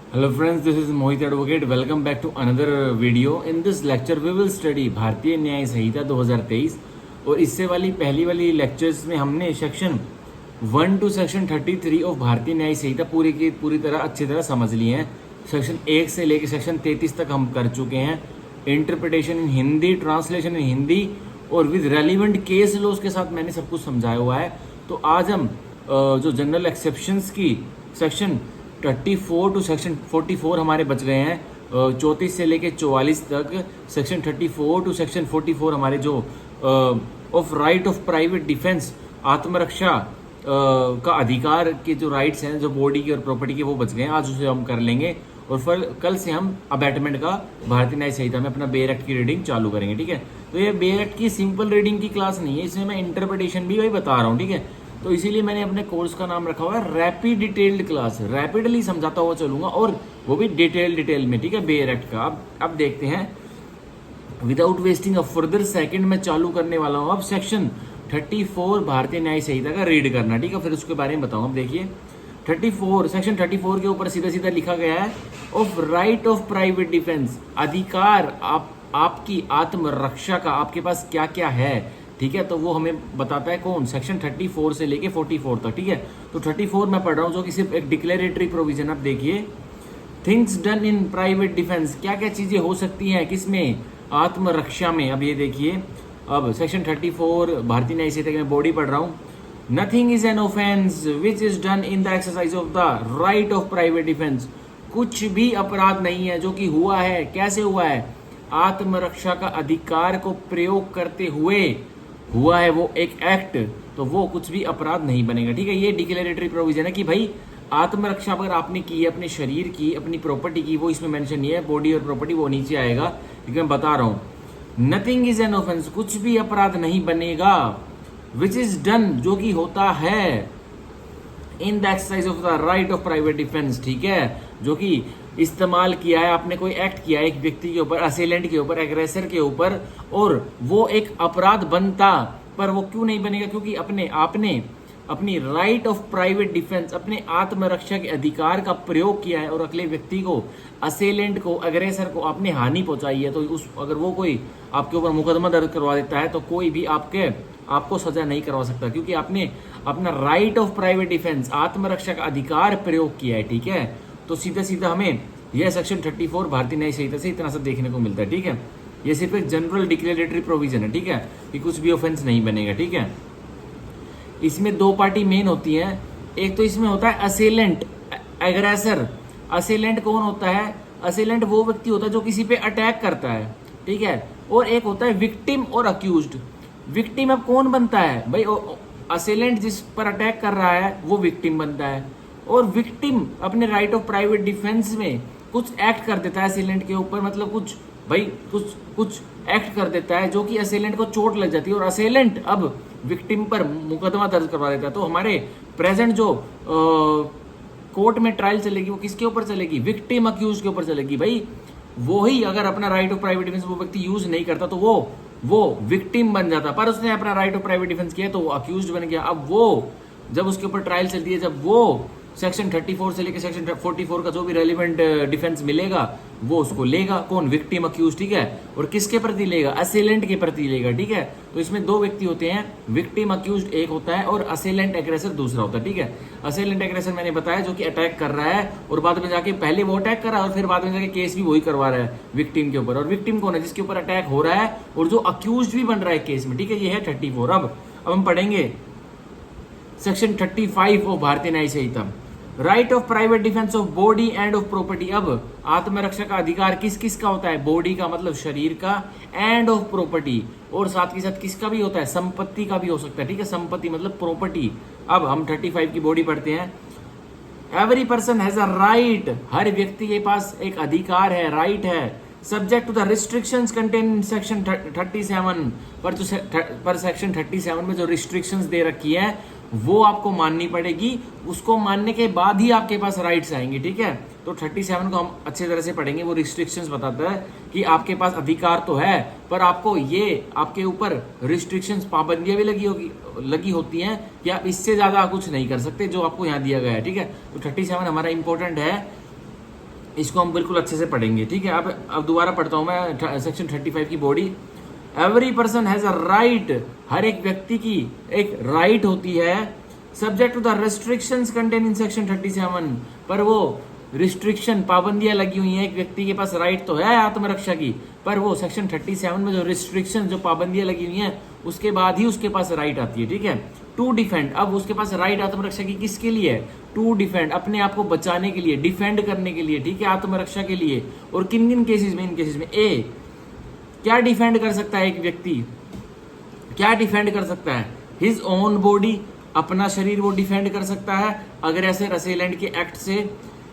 Hello friends, this is Mohit Advocate. Welcome back to another video. In this lecture we will study भारतीय न्याय संहिता 2023 और इससे वाली पहली वाली लेक्चर्स में हमने section 1 to section 33 of Bharatiya Nyaya संहिता पूरी की पूरी तरह अच्छी तरह समझ लिए हैं। सेक्शन 1 से लेकर सेक्शन 33 तक हम कर चुके हैं। Interpretation in Hindi, translation in Hindi और विद रेलिवेंट केस लॉज के साथ मैंने सब कुछ समझाया हुआ है। तो आज हम जो जनरल एक्सेप्शंस की सेक्शन 34 टू सेक्शन 44 हमारे बच गए हैं। 34 से लेके 44 तक सेक्शन 34 टू सेक्शन 44 हमारे जो of right of private defence आत्मरक्षा का अधिकार के जो राइट्स हैं जो बॉडी की और प्रॉपर्टी के वो बच गए हैं। आज उसे हम कर लेंगे और फिर कल से हम अबैटमेंट का भारतीय न्याय संहिता में अपना बेयर एक्ट की रीडिंग चालू करेंगे। ठीक है, तो ये बेयर एक्ट की सिंपल रीडिंग की क्लास नहीं है, इसमें मैं इंटरप्रिटेशन भी वही बता रहा हूँ। ठीक है, तो इसीलिए मैंने अपने कोर्स का नाम रखा हुआ है रैपिड डिटेल्ड क्लास। रैपिडली समझाता हुआ चलूंगा और वो भी डिटेल में। ठीक है, बेयर एक्ट का अब देखते हैं। Without wasting a further second मैं चालू करने वाला हूँ अब सेक्शन 34 भारतीय न्याय संहिता का रीड करना। ठीक है, फिर उसके बारे में बताऊंगा। अब देखिए 34 सेक्शन 34 के ऊपर सीधा सीधा लिखा गया है of right of private defence, अधिकार आपकी आत्मरक्षा का आपके पास क्या क्या है। ठीक है, तो वो हमें बताता है कौन, सेक्शन 34 से लेके 44 तक। ठीक है, तो 34 मैं पढ़ रहा हूँ जो कि सिर्फ एक डिक्लेरेटरी प्रोविजन। अब देखिए things done in private defence, क्या क्या चीजें हो सकती हैं किसमें, आत्मरक्षा में। अब ये देखिए, अब सेक्शन 34 भारतीय न्याय संहिता में बॉडी पढ़ रहा हूँ। Nothing is an offence which is done in the exercise of the right of private defence, कुछ भी अपराध नहीं है जो कि हुआ है, कैसे हुआ है, आत्मरक्षा का अधिकार को प्रयोग करते हुए हुआ है वो एक एक्ट, तो वो कुछ भी अपराध नहीं बनेगा। ठीक है, ये डिक्लेरेटरी प्रोविजन है कि भाई आत्मरक्षा अगर आपने की है अपने शरीर की, अपनी प्रॉपर्टी की, वो इसमें मेंशन नहीं है। बॉडी और प्रॉपर्टी वो नीचे आएगा, लेकिन मैं बता रहा हूं नथिंग इज एन ऑफेंस, कुछ भी अपराध नहीं बनेगा, विच इज डन, जो कि होता है, in the exercise of the right of private defence. ठीक है, जो कि इस्तेमाल किया है, आपने कोई एक्ट किया है एक व्यक्ति के ऊपर, असेलेंट के ऊपर, एग्रेसर के ऊपर, और वो एक अपराध बनता, पर वो क्यों नहीं बनेगा, क्योंकि आपने अपनी राइट ऑफ प्राइवेट डिफेंस, अपने आत्मरक्षा के अधिकार का प्रयोग किया है और अगले व्यक्ति को, असेलेंट को, अग्रेसर को आपने हानि पहुंचाई है। तो उस अगर वो कोई आपके ऊपर मुकदमा दर्ज करवा देता है तो कोई भी आपको सजा नहीं करवा सकता, क्योंकि आपने अपना राइट ऑफ प्राइवेट डिफेंस, आत्मरक्षा का अधिकार प्रयोग किया है। ठीक है, तो सीधा सीधा हमें यह सेक्शन 34 भारतीय न्याय संहिता से इतना सब देखने को मिलता है। ठीक है, ये सिर्फ एक जनरल डिक्लेरेटरी प्रोविजन है। ठीक है, कि कुछ भी ऑफेंस नहीं बनेगा। ठीक है, इसमें दो पार्टी मेन होती है। एक तो इसमें होता है असेलेंट, एग्रेसर। असेलेंट कौन होता है, असेलेंट वो व्यक्ति होता है जो किसी पे अटैक करता है। ठीक है, और एक होता है विक्टिम और अक्यूज्ड। विक्टिम अब कौन बनता है भाई, असेलेंट जिस पर अटैक कर रहा है वो विक्टिम बनता है, और विक्टिम अपने राइट ऑफ प्राइवेट डिफेंस में कुछ एक्ट कर देता है असेलेंट के ऊपर, मतलब कुछ एक्ट कर देता है जो कि असेलेंट को चोट लग जाती है, और असेलेंट अब विक्टिम पर मुकदमा दर्ज करवा देता है। तो हमारे प्रेजेंट जो कोर्ट में ट्रायल चलेगी वो किसके ऊपर चलेगी, विक्टिम अक्यूज के ऊपर चलेगी। भाई वो ही अगर अपना राइट ऑफ प्राइवेट डिफेंस वो व्यक्ति यूज नहीं करता तो वो विक्टिम बन जाता, पर उसने अपना राइट ऑफ प्राइवेट डिफेंस किया तो वो अक्यूज बन गया। अब वो जब उसके ऊपर ट्रायल चलती है, जब वो सेक्शन 34 से लेकर सेक्शन 44 का जो भी रेलिवेंट डिफेंस मिलेगा वो उसको लेगा, कौन, विक्टिम अक्यूज। ठीक है, और किसके प्रति लेगा, असेलेंट के प्रति लेगा। ठीक है, तो इसमें दो व्यक्ति होते हैं, विक्टिम अक्यूज एक होता है और असेलेंट एग्रेसर दूसरा होता है। ठीक है, असेलेंट एग्रेसर मैंने बताया जो कि अटैक कर रहा है और बाद में जाके पहले वो अटैक कर रहा है और फिर बाद में जाके केस भी वही करवा रहा है विक्टिम के ऊपर। और विक्टिम कौन है, जिसके ऊपर अटैक हो रहा है और जो अक्यूज भी बन रहा है केस में। ठीक है, ये है 34। अब हम पढ़ेंगे section 35 of Bharatiya Nyaya Sanhita, right of private defence of body and of property. अब आत्मरक्षा का अधिकार किस किस का होता है, बॉडी का मतलब शरीर का, एंड ऑफ प्रॉपर्टी, और साथ के साथ किसका भी होता है, संपत्ति का भी हो सकता है। ठीक है, संपत्ति मतलब प्रॉपर्टी। अब हम 35 की बॉडी पढ़ते हैं। Every person has a right, हर व्यक्ति के पास एक अधिकार है, राइट है, subject to the restrictions contain in section 37, पर सेक्शन 37 में जो रिस्ट्रिक्शंस दे रखी है वो आपको माननी पड़ेगी, उसको मानने के बाद ही आपके पास राइट्स आएंगे। ठीक है, तो 37 को हम अच्छी तरह से पढ़ेंगे। वो रिस्ट्रिक्शंस बताता है कि आपके पास अधिकार तो है, पर आपको ये आपके ऊपर रिस्ट्रिक्शंस, पाबंदियां भी लगी होती हैं कि आप इससे ज्यादा कुछ नहीं कर सकते जो आपको यहाँ दिया गया है। ठीक है, तो 37 हमारा इंपॉर्टेंट है। इसको हम बिल्कुल अच्छे से पढ़ेंगे, ठीक है। अब दोबारा पढ़ता हूँ मैं सेक्शन 35 की body. Every person has a right, हर एक व्यक्ति की एक राइट होती है, subject to the restrictions contain in section 37, पर वो रिस्ट्रिक्शन पाबंदियां लगी हुई हैं। एक व्यक्ति के पास राइट तो है आत्मरक्षा की, पर वो सेक्शन 37 में जो रिस्ट्रिक्शन जो पाबंदियां लगी हुई हैं उसके बाद ही उसके पास राइट आती है, ठीक है। टू डिफेंड, अब उसके पास राइट आत्मरक्षा की किसके लिए है? टू डिफेंड, अपने आप को बचाने के लिए, डिफेंड करने के लिए, ठीक है, आत्मरक्षा के लिए। और किन किन केसेस में? इन केसेस में ए, क्या डिफेंड कर सकता है एक व्यक्ति? क्या डिफेंड कर सकता है? हिज ओन बॉडी, अपना शरीर वो डिफेंड कर सकता है अग्रेसर असेलेंट के एक्ट से।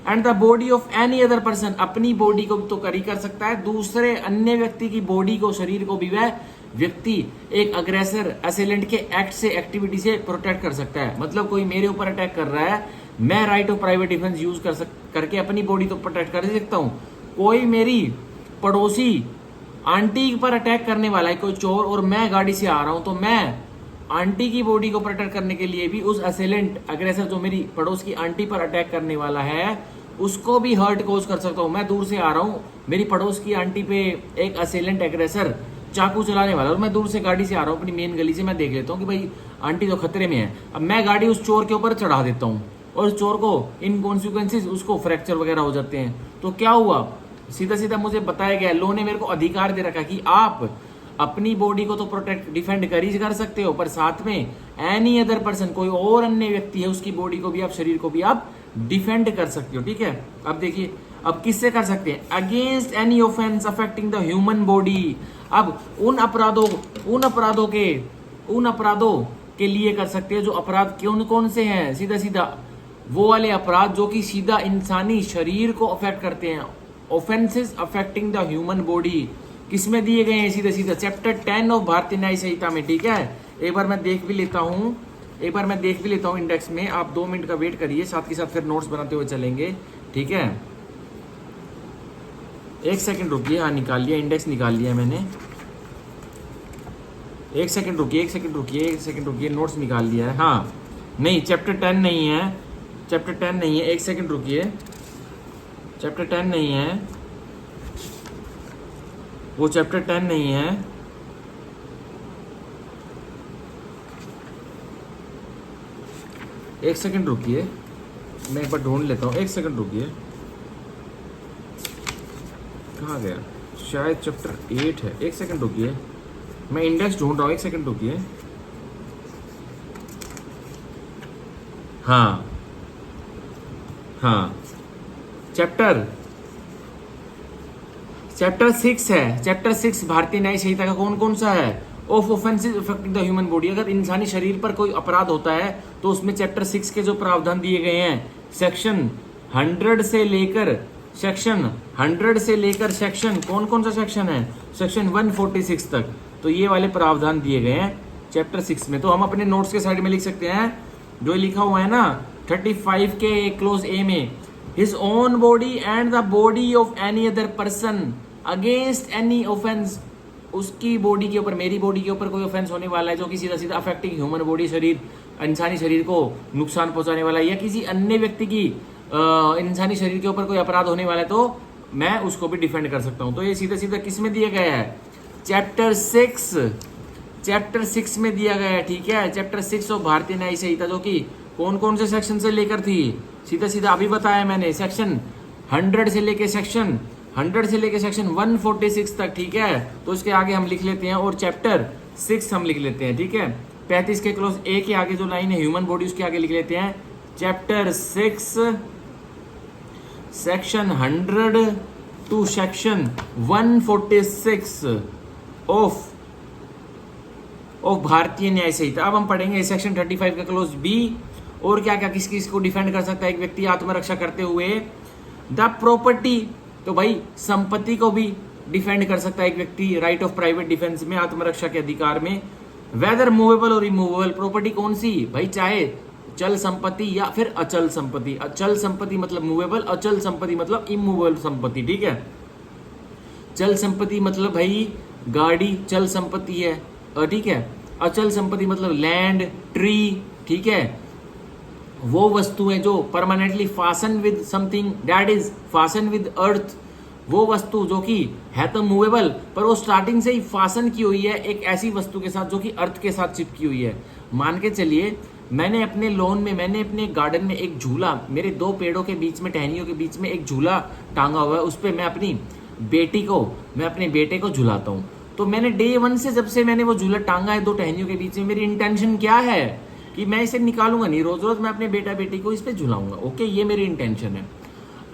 And the body of any other person, अपनी बॉडी को तो कर ही कर सकता है, दूसरे अन्य व्यक्ति की बॉडी को, शरीर को भी वह व्यक्ति एक अग्रेसर असेलेंट के एक्ट से, एक्टिविटी से प्रोटेक्ट कर सकता है। मतलब कोई मेरे ऊपर अटैक कर रहा है, मैं right of private defence use करके अपनी बॉडी तो प्रोटेक्ट कर सकता हूं। कोई मेरी पड़ोसी आंटी पर अटैक करने वाला है, कोई चोर, और मैं गाड़ी से आ रहा हूं, तो मैं आंटी की बॉडी को प्रोटेक्ट करने के लिए भी उस असेलेंट अग्रेसर जो मेरी पड़ोस की आंटी पर अटैक करने वाला है उसको भी हर्ट कोज कर सकता हूं। मैं दूर से आ रहा हूं, मेरी पड़ोस की आंटी पे एक असेलेंट अग्रेसर चाकू चलाने वाला, और मैं दूर से गाड़ी से आ रहा हूं अपनी मेन गली से, मैं देख लेता हूं कि भाई आंटी तो खतरे में है। अब मैं गाड़ी उस चोर के ऊपर चढ़ा देता हूं और उस चोर को इन कॉन्सिक्वेंसेज उसको फ्रैक्चर वगैरह हो जाते हैं, तो क्या हुआ? सीधा सीधा मुझे बताया गया, लॉ ने मेरे को अधिकार दे रखा कि आप अपनी बॉडी को तो प्रोटेक्ट डिफेंड कर ही कर सकते हो, पर साथ में एनी अदर पर्सन, कोई और अन्य व्यक्ति है, उसकी बॉडी को भी आप, शरीर को भी आप डिफेंड कर सकते हो, ठीक है। अब देखिए, अब किससे कर सकते हैं? Against any offence affecting the human body. अब उन अपराधों के लिए कर सकते हैं जो अपराध कौन से हैं? सीधा सीधा वो वाले अपराध जो कि सीधा इंसानी शरीर को अफेक्ट करते हैं। Offences affecting the human body किसमें दिए गए हैं? सीधा सीधा चैप्टर 10 ऑफ भारतीय न्याय संहिता में, ठीक है। एक बार मैं देख भी लेता हूँ इंडेक्स में। आप 2 मिनट का वेट करिए, साथ के साथ फिर नोट्स बनाते हुए चलेंगे, ठीक है। 1 सेकंड रुकिए। हाँ, निकाल लिया, इंडेक्स निकाल लिया मैंने। 1 सेकंड रुकिए, नोट्स निकाल लिया है। हाँ, नहीं, चैप्टर 10 नहीं है, 1 सेकंड रुकिए। चैप्टर 10 नहीं है, वो चैप्टर 10 नहीं है। एक सेकंड रुकिए, मैं एक बार ढूंढ लेता हूँ। 1 सेकंड रुकिए, कहाँ गया? शायद चैप्टर 8 है। 1 सेकंड रुकिए, मैं इंडेक्स ढूंढ रहा हूँ। 1 सेकंड रुकिए। हाँ, चैप्टर 6 है। चैप्टर 6 भारतीय न्याय संहिता का कौन सा है? Of offences affecting the human body. अगर इंसानी शरीर पर कोई अपराध होता है तो उसमें चैप्टर 6 के जो प्रावधान दिए गए हैं, सेक्शन 100 से लेकर सेक्शन कौन सा सेक्शन है? सेक्शन 146 तक, तो ये वाले प्रावधान दिए गए हैं चैप्टर 6 में। तो हम अपने नोट्स के साइड में लिख सकते हैं, जो लिखा हुआ है ना 35 के क्लोज ए में, his own body and the body of any other person against any offence. उसकी बॉडी के ऊपर, मेरी बॉडी के ऊपर कोई ऑफेंस होने वाला है जो कि सीधा सीधा अफेक्टिंग ह्यूमन बॉडी, शरीर, इंसानी शरीर को नुकसान पहुंचाने वाला है, या किसी अन्य व्यक्ति की इंसानी शरीर के ऊपर कोई अपराध होने वाला है, तो मैं उसको भी डिफेंड कर सकता हूं। तो ये सीधा सीधा किस में दिया गया है? चैप्टर 6 में दिया गया है, ठीक है। चैप्टर 6 ऑफ भारतीय न्याय संहिता, जो कि कौन से सेक्शन से लेकर थी? सीधा सीधा अभी बताया मैंने, सेक्शन 100 से लेके सेक्शन 146 तक, ठीक है। तो इसके आगे हम लिख लेते हैं, और चैप्टर 6 हम लिख लेते हैं, ठीक है। 35 के क्लोज ए के आगे जो लाइन है ह्यूमन बॉडी, उसके आगे लिख लेते हैं chapter 6 section 100 to section 146 of Bharatiya Nyaya संहिता। अब हम पढ़ेंगे सेक्शन 35 का क्लोज बी, और क्या क्या किस किस को डिफेंड कर सकता है एक व्यक्ति आत्मरक्षा करते हुए। द प्रॉपर्टी, तो भाई संपत्ति को भी डिफेंड कर सकता है एक व्यक्ति राइट ऑफ प्राइवेट डिफेंस में, आत्मरक्षा के अधिकार में। वेदर मूवेबल और इमूवेबल, प्रॉपर्टी कौन सी भाई, चाहे चल संपत्ति या फिर अचल संपत्ति। अचल संपत्ति मतलब मूवेबल, अचल संपत्ति मतलब इमूवेबल संपत्ति, ठीक है। चल संपत्ति मतलब भाई गाड़ी चल संपत्ति है, ठीक है। अचल संपत्ति मतलब लैंड, ट्री, ठीक है, वो वस्तुएं जो permanently fasten with something that is fasten with अर्थ, वो वस्तु जो कि है तो मूवेबल पर वो स्टार्टिंग से ही फासन की हुई है एक ऐसी वस्तु के साथ जो कि अर्थ के साथ चिपकी हुई है। मान के चलिए मैंने अपने लॉन में, मैंने अपने गार्डन में एक झूला, मेरे दो पेड़ों के बीच में, टहनियों के बीच में एक झूला टांगा हुआ है, उस पर मैं अपनी बेटी को, मैं अपने बेटे को झुलाता हूँ। तो मैंने डे वन से, जब से मैंने वो झूला टांगा है दो टहनियों के बीच में, मेरी इंटेंशन क्या है कि मैं इसे निकालूंगा नहीं, रोज रोज मैं अपने बेटा बेटी को इस पे झुलाऊंगा। ओके, ये मेरी इंटेंशन है।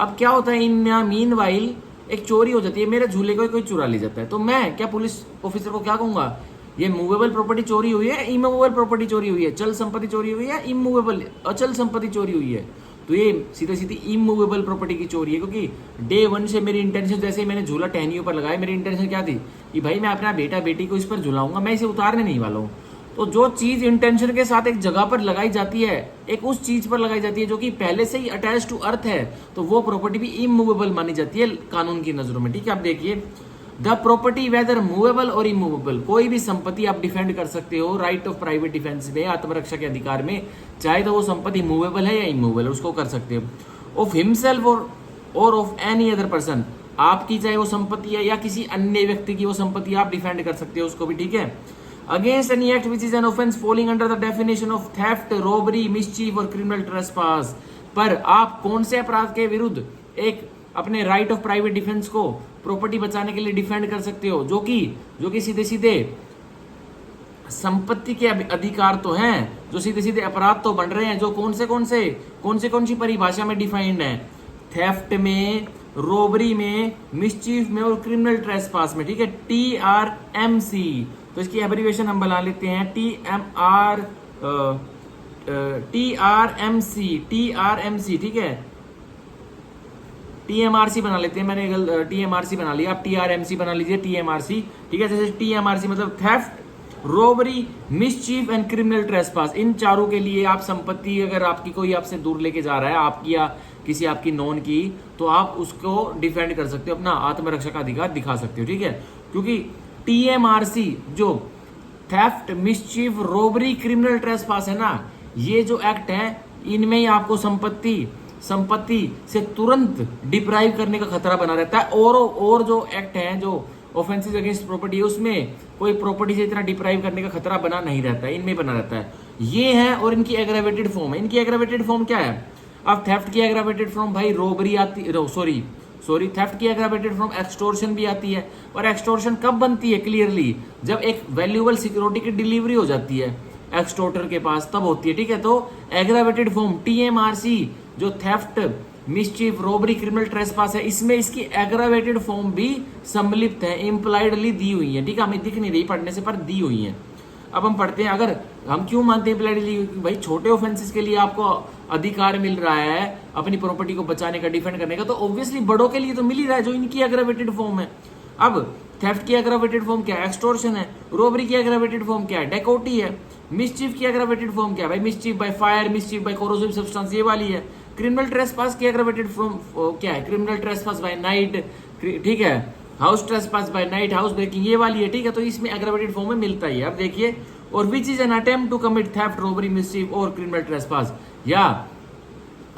अब क्या होता है, इन मीन वाइल एक चोरी हो जाती है, मेरे झूले को कोई चुरा ले जाता है, तो मैं क्या पुलिस ऑफिसर को क्या कहूंगा, ये मूवेबल प्रॉपर्टी चोरी हुई है, इमूवेबल प्रॉपर्टी चोरी हुई है, चल संपत्ति चोरी हुई है, इमूवेबल अचल संपत्ति चोरी हुई है। तो ये सीधी सीधी इमूवेबल प्रॉपर्टी की चोरी है, क्योंकि डे वन से मेरी इंटेंशन, जैसे ही मैंने झूला टहनियों पर लगाया, मेरी इंटेंशन क्या थी कि भाई मैं अपना बेटा बेटी को इस पर झुलाऊंगा, मैं इसे उतारने नहीं वाला हूँ। तो जो चीज इंटेंशन के साथ एक जगह पर लगाई जाती है, एक उस चीज पर लगाई जाती है जो कि पहले से ही अटैच टू अर्थ है, तो वो प्रॉपर्टी भी इमूवेबल मानी जाती है कानून की नजरों में। ठीक है, आप देखिए, द प्रॉपर्टी वेदर मूवेबल और इमूवेबल, कोई भी संपत्ति आप डिफेंड कर सकते हो राइट ऑफ प्राइवेट डिफेंस में, आत्मरक्षा के अधिकार में, चाहे तो वो संपत्ति मूवेबल है या इमूवेबल, उसको कर सकते हो। ऑफ हिमसेल्फ और ऑफ एनी अदर पर्सन, आपकी चाहे वो संपत्ति है या किसी अन्य व्यक्ति की वो संपत्ति, आप डिफेंड कर सकते हो उसको भी। ठीक है, against any act which is an offence falling under the definition of theft, robbery, mischief or criminal trespass, पर आप कौन से अपराध के विरुद्ध एक अपने राइट ऑफ प्राइवेट डिफेंस को प्रॉपर्टी बचाने के लिए डिफेंड कर सकते हो, जो कि सीधे सीधे संपत्ति के अधिकार तो हैं, जो सीधे सीधे अपराध तो बन रहे हैं, जो कौन सी परिभाषा में डिफाइंड है, थेफ्ट में, रोबरी में, मिसचीफ में और क्रिमिनल ट्रेसपास में। ठीक है, TRMC, तो इसकी एब्रीविएशन हम बना लेते हैं TRMC। ठीक है, TMRC बना लेते हैं, मैंने TMRC बना लिया, आप TRMC बना लीजिए, TMRC। ठीक है, जैसे TMRC मतलब theft, robbery, mischief and criminal trespass, इन चारों के लिए आप संपत्ति अगर आपकी कोई आपसे दूर लेके जा रहा है, आपकी या किसी आपकी नॉन की, तो आप उसको डिफेंड कर सकते हो, अपना आत्मरक्षा का अधिकार दिखा सकते हो। ठीक है, क्योंकि TMRC जो theft, mischief, robbery, criminal trespass है ना, ये जो एक्ट है, इनमें ही आपको संपत्ति से तुरंत डिप्राइव करने का खतरा बना रहता है। और जो एक्ट है, जो ऑफेंसेस अगेंस्ट प्रॉपर्टी है, उसमें कोई प्रॉपर्टी से इतना डिप्राइव करने का खतरा बना नहीं रहता है, इनमें बना रहता है। ये है, और इनकी एग्रावेटेड फॉर्म है। इनकी एग्रावेटेड फॉर्म क्या है, अब थेफ्ट की एग्रावेटेड फॉर्म भाई रोबरी आती, सॉरी थेफ्ट की एग्रावेटेड फॉर्म एक्सटोर्शन भी आती है। और एक्सटोर्शन कब बनती है, क्लियरली जब एक वैल्यूएबल सिक्योरिटी की डिलीवरी हो जाती है एक्सटोर्टर के पास, तब होती है। ठीक है, तो एग्रावेटेड फॉर्म TMRC जो theft, mischief, robbery, criminal trespass है, इसमें इसकी एग्रावेटेड फॉर्म भी सम्मिलित है, इम्प्लाइडली दी हुई है। ठीक है, हमें दिख नहीं रही पढ़ने से, पर दी हुई है। अब हम पढ़ते हैं, अगर हम क्यों मानते हैं इम्प्लाइडली, भाई छोटे ऑफेंसेस के लिए आपको अधिकार मिल रहा है अपनी प्रॉपर्टी को बचाने का, डिफेंड करने का, तो ऑब्वियसली बड़ों के लिए तो मिल ही रहा है, जो इनकी एग्रावेटेड फॉर्म है। अब थेफ्ट की एग्रावेटेड फॉर्म क्या है, एक्सटोर्शन है। रोबरी की एग्रावेटेड फॉर्म क्या है, डेकोटी है। मिसचीफ की एग्रावेटेड फॉर्म क्या है भाई, mischief by fire, mischief by corrosive substance, ये वाली है। क्रिमिनल ट्रेसपास की एग्रावेटेड फॉर्म क्या है, क्रिमिनल ट्रेसपास बाय नाइट, ठीक है, house trespass by night, house breaking, ये वाली है। ठीक है, तो इसमें एग्रावेटेड फॉर्म में मिलता ही है। अब देखिए, or which is an attempt to commit theft, robbery, mischief or criminal trespass, या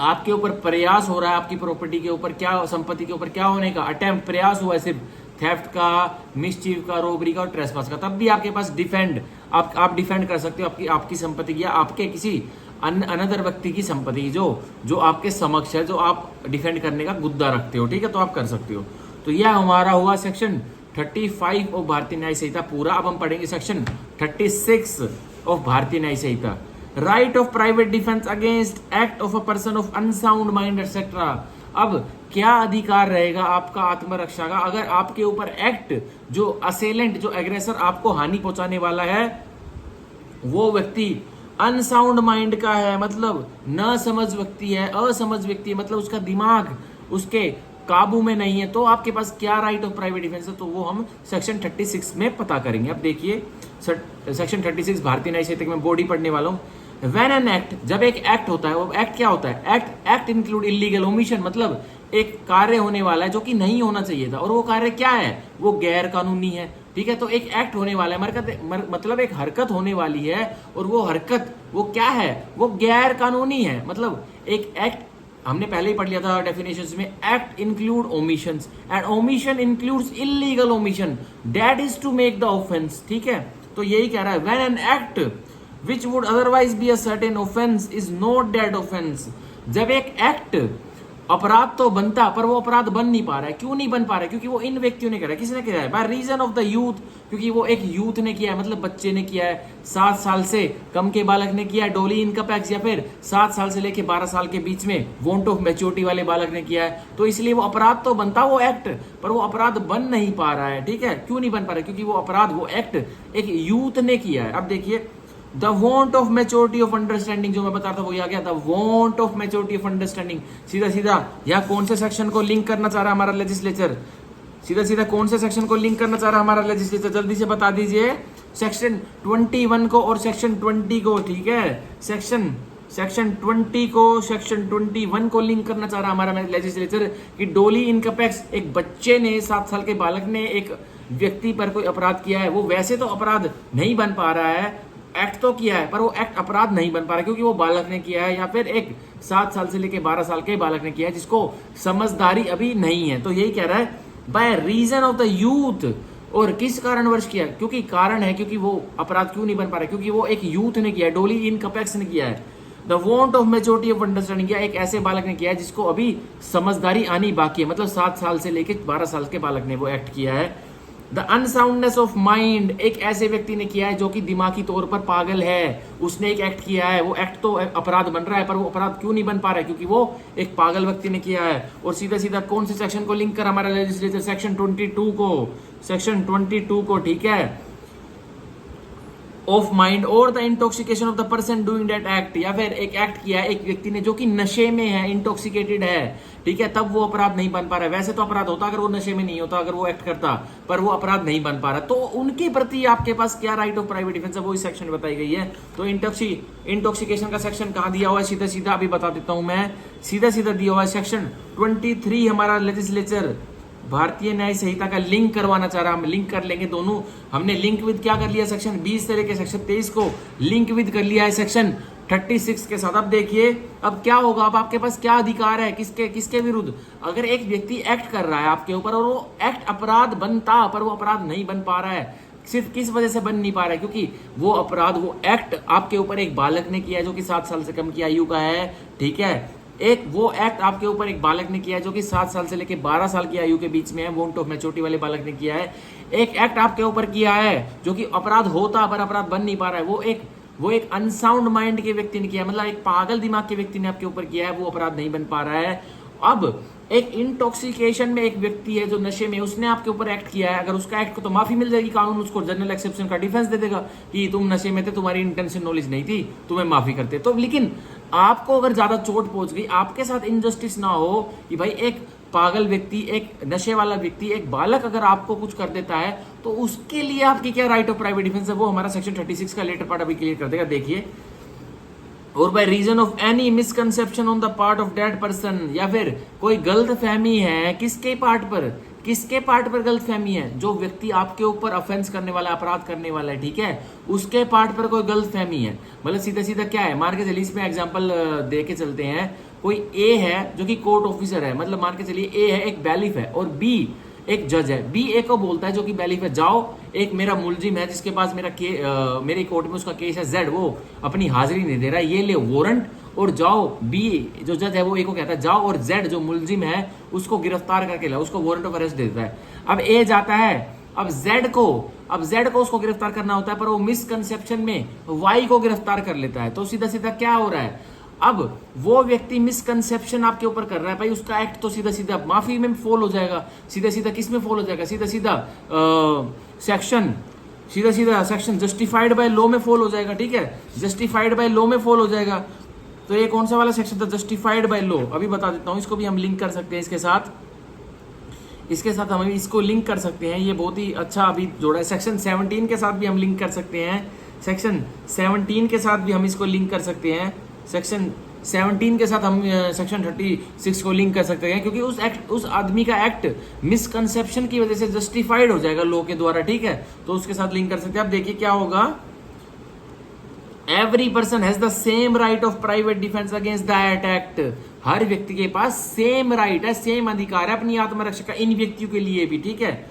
आपके ऊपर प्रयास हो रहा है, आपकी प्रॉपर्टी के ऊपर, क्या संपत्ति के ऊपर क्या होने का, अटेम्प्ट, प्रयास हुआ है सिर्फ थेफ्ट का, मिसचीफ का, रोबरी का और ट्रेसपास का, तब भी आपके पास डिफेंड, आप डिफेंड कर सकते हो आपकी संपत्ति की, या आपके किसी अनदर व्यक्ति की संपत्ति जो आपके समक्ष है, जो आप डिफेंड करने का गुद्दा रखते हो। ठीक है, तो आप कर सकते हो। तो यह हमारा हुआ सेक्शन 35 ऑफ भारतीय न्याय संहिता पूरा। अब हम पढ़ेंगे section 36 of Bharatiya Nyaya Sanhita, right of private defence against act of a person of unsound mind etcetera. अब क्या अधिकार रहेगा आपका आत्मरक्षा का, अगर आपके ऊपर एक्ट, जो असेलेंट, जो एग्रेसर आपको हानि पहुंचाने वाला है, वो व्यक्ति अनसाउंड माइंड का है, मतलब न समझ व्यक्ति है, असमझ व्यक्ति है, मतलब उसका दिमाग उसके काबू में नहीं है, तो आपके पास क्या राइट ऑफ प्राइवेट डिफेंस है, तो वो हम सेक्शन 36 में पता करेंगे। अब देखिए, सेक्शन 36 भारतीय न्याय संहिता में बॉडी पढ़ने वाला हूं। व्हेन एन एक्ट, जब एक एक्ट होता है, वो एक्ट क्या होता है, एक्ट इंक्लूड इलीगल ओमिशन, मतलब एक कार्य होने वाला है जो कि नहीं होना चाहिए था, और वो कार्य क्या है, वो गैर कानूनी है, ठीक है। तो एक एक्ट होने वाला है, मतलब एक हरकत होने वाली है, और वो हरकत वो क्या है, वो गैर कानूनी है। मतलब एक एक्ट हमने पहले ही पढ़ लिया था डेफिनेशंस में, act include omissions and omission includes illegal omission that is to make the offence. ठीक है, तो यही कह रहा है, when an act which would otherwise be a certain offence is not that offence. जब एक एक्ट अपराध तो बनता पर वो अपराध बन नहीं पा रहा है, क्यों नहीं बन पा रहा है, क्योंकि वो इन व्यक्तियों ने करा है। किसने किया है? By reason of the youth, क्योंकि वो एक यूथ ने किया है, मतलब बच्चे ने किया है, 7 साल से कम के बालक ने किया है, डोली इनकम टैक्स, या फिर 7 साल से लेके 12 साल के बीच में वॉन्ट ऑफ मैच्योरिटी वाले बालक ने किया है। तो इसलिए वो अपराध तो बनता वो एक्ट, पर वो अपराध बन नहीं पा रहा है। ठीक है, क्यों नहीं बन पा रहा है? क्योंकि वो अपराध वो एक्ट एक यूथ ने किया है। अब देखिए, the want of maturity of understanding, जो मैं बता था वो आ गया, the want of maturity of understanding. सीधा सीधा यहाँ कौन से सेक्शन को लिंक करना चाह रहा है हमारा लेजिस्लेचर? सीधा सीधा कौन से सेक्शन को लिंक करना चाह रहा है हमारा लेजिस्लेचर? जल्दी से बता दीजिए। सेक्शन 21 को और सेक्शन 20 को। ठीक है, सेक्शन 20 को सेक्शन 21 को लिंक करना चाह रहा है हमारा लेजिस्लेचर कि डोली इनकम टैक्स, एक बच्चे ने, 7 साल के बालक ने एक व्यक्ति पर कोई अपराध किया है, वो वैसे तो अपराध नहीं बन पा रहा है, एक्ट तो किया है पर वो एक्ट अपराध नहीं बन पा रहा क्योंकि वो बालक ने किया है, या फिर एक 7 साल से लेके 12 साल के बालक ने किया है जिसको समझदारी अभी नहीं है। तो यही कह रहा है, by reason of the youth. और किस कारणवश किया? क्योंकि कारण है, क्योंकि वो अपराध क्यों नहीं बन पा रहा, क्योंकि वो एक यूथ ने किया है, डोली इनकम टैक्स ने किया है। The want of maturity of understanding, या एक ऐसे बालक ने किया है जिसको अभी समझदारी आनी बाकी है, मतलब 7 साल से लेके 12 साल के बालक ने वो एक्ट किया है। द अनसाउंडनेस ऑफ माइंड, एक ऐसे व्यक्ति ने किया है जो कि दिमागी तौर पर पागल है, उसने एक एक्ट किया है, वो एक्ट तो अपराध बन रहा है पर वो अपराध क्यों नहीं बन पा रहा है? क्योंकि वो एक पागल व्यक्ति ने किया है। और सीधा सीधा कौन से सेक्शन को लिंक कर हमारा लेजिस्लेचर? सेक्शन 22 को, सेक्शन 22 को। ठीक है, ऑफ माइंड और the intoxication of the person doing that act, या फिर एक एक्ट किया है एक व्यक्ति ने जो कि नशे में है, इंटॉक्सिकेटेड है। ठीक है, तब वो अपराध नहीं बन पा रहा है। वैसे तो अपराध होता अगर वो नशे में नहीं होता, अगर वो एक्ट करता, पर वो अपराध नहीं बन पा रहा। तो उनके प्रति आपके पास क्या राइट ऑफ प्राइवेट डिफेंस है, वो इस सेक्शन में बताई गई है। तो इंटॉक्सिकेशन का सेक्शन कहां दिया हुआ है? सीधा सीधा अभी बता देता हूं मैं, सीधा सीधा दिया हुआ है सेक्शन 23। हमारा लेजिस्लेचर भारतीय न्याय संहिता का लिंक करवाना चाह रहा है, हम लिंक कर लेंगे दोनों। हमने लिंक विद क्या कर लिया? सेक्शन 20 से लेकर सेक्शन 23 को लिंक विद कर लिया है सेक्शन 36 के साथ। अब देखिए, अब क्या होगा, अब आपके पास क्या अधिकार है, किसके विरुद्ध? अगर एक व्यक्ति एक्ट कर रहा है आपके ऊपर और वो एक्ट अपराध बनता पर वो अपराध नहीं बन पा रहा है, सिर्फ किस वजह से बन नहीं पा रहा है? क्योंकि वो अपराध, वो एक्ट आपके ऊपर एक बालक ने किया है जो कि 7 साल से कम की आयु का है। ठीक है, एक वो एक्ट आपके ऊपर एक बालक ने किया है जो कि 7 साल से लेकर 12 साल की आयु के बीच में है, वॉन्ट ऑफ मैच्योरिटी वाले बालक ने किया है। एक एक्ट आपके ऊपर किया है जो कि अपराध होता पर अपराध बन नहीं पा रहा है, वो एक अनसाउंड माइंड के व्यक्ति ने किया, मतलब एक पागल दिमाग के व्यक्ति ने आपके ऊपर किया है, वो अपराध नहीं बन पा रहा है। अब एक इंटॉक्सिकेशन में एक व्यक्ति है जो नशे में, उसने आपके ऊपर एक्ट किया है, अगर उसका एक्ट को तो माफी मिल जाएगी, कानून उसको जनरल एक्सेप्शन का डिफेंस दे देगा कि तुम नशे में थे, तुम्हारी इंटेंशन नॉलेज नहीं थी, तुम्हें माफी करते। तो लेकिन आपको अगर ज्यादा चोट पहुंच गई, आपके साथ इनजस्टिस ना हो कि भाई एक पागल व्यक्ति, एक नशे वाला व्यक्ति, एक बालक अगर आपको कुछ कर देता है, तो उसके लिए आपकी क्या राइट ऑफ प्राइवेट डिफेंस है, वो हमारा सेक्शन 36 का लेटर पार्ट अभी क्लियर कर देगा। देखिए, और by reason of any misconception on the part of that person, या फिर कोई गलत फहमी है, किसके पार्ट पर गलत फहमी है? जो व्यक्ति आपके ऊपर ऑफेंस करने वाला, अपराध करने वाला है, ठीक है, उसके पार्ट पर कोई गलत फहमी है। मतलब सीधा सीधा क्या है, मान के चलिए, इसमें एग्जांपल दे के चलते हैं, कोई ए है जो कि कोर्ट ऑफिसर है, मतलब मान के चलिए ए है एक बैलिफ है और बी एक जज है। बी ए को बोलता है जो कि बैलिफ है, जाओ, एक मेरा मुलजिम है जिसके पास मेरे कोर्ट में उसका केस है, जेड, वो अपनी हाजिरी नहीं दे रहा है, ये ले वारंट और जाओ। बी जो जज है वो ए को कहता है जाओ और जेड जो मुलजिम है उसको गिरफ्तार करके लाओ, उसको वारंट ऑफ अरेस्ट दे देता है। अब ए जाता है, अब जेड को उसको गिरफ्तार करना होता है, पर वो मिसकंसेप्शन में वाई को गिरफ्तार कर लेता है। तो सीधा सीधा क्या हो रहा है, अब वो व्यक्ति मिसकंसेप्शन आपके ऊपर कर रहा है, भाई उसका एक्ट तो सीधा सीधा माफी में फॉल हो जाएगा, सीधा सीधा किस में फॉल हो जाएगा, सीधा सीधा सेक्शन जस्टिफाइड बाय लॉ में फॉल हो जाएगा। ठीक है, जस्टिफाइड बाय लॉ में फॉल हो जाएगा। तो ये कौन सा वाला सेक्शन था? Justified by law. अभी बता देता हूं, इसको भी हम लिंक कर सकते हैं इसके साथ हम इसको लिंक कर सकते हैं, ये बहुत ही अच्छा अभी जोड़ा है। सेक्शन 17 के साथ भी हम लिंक कर सकते हैं, सेक्शन 17 के साथ भी हम इसको लिंक कर सकते हैं, सेक्शन 17 के साथ हम सेक्शन 36 को लिंक कर सकते हैं, क्योंकि उस आदमी का एक्ट मिसकंसेप्शन की वजह से जस्टिफाइड हो जाएगा लॉ के द्वारा, ठीक है, तो उसके साथ लिंक कर सकते हैं। अब देखिए क्या होगा, every person has the same right of private defence against that act. हर व्यक्ति के पास सेम राइट है, सेम अधिकार है अपनी आत्मरक्षा का, इन व्यक्तियों के लिए भी, ठीक है।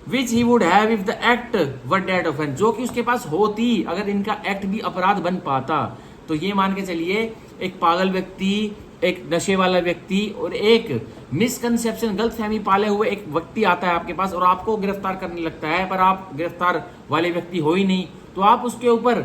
Which he would have if the act were that offence, जो कि उसके पास होती अगर इनका एक्ट भी अपराध बन पाता। तो ये मान के चलिए एक पागल व्यक्ति, एक नशे वाला व्यक्ति और एक मिसकंसेप्शन गलतफहमी पाले हुए एक व्यक्ति आता है आपके पास और आपको गिरफ्तार करने लगता है, पर आप गिरफ्तार वाले व्यक्ति हो ही नहीं, तो आप उसके ऊपर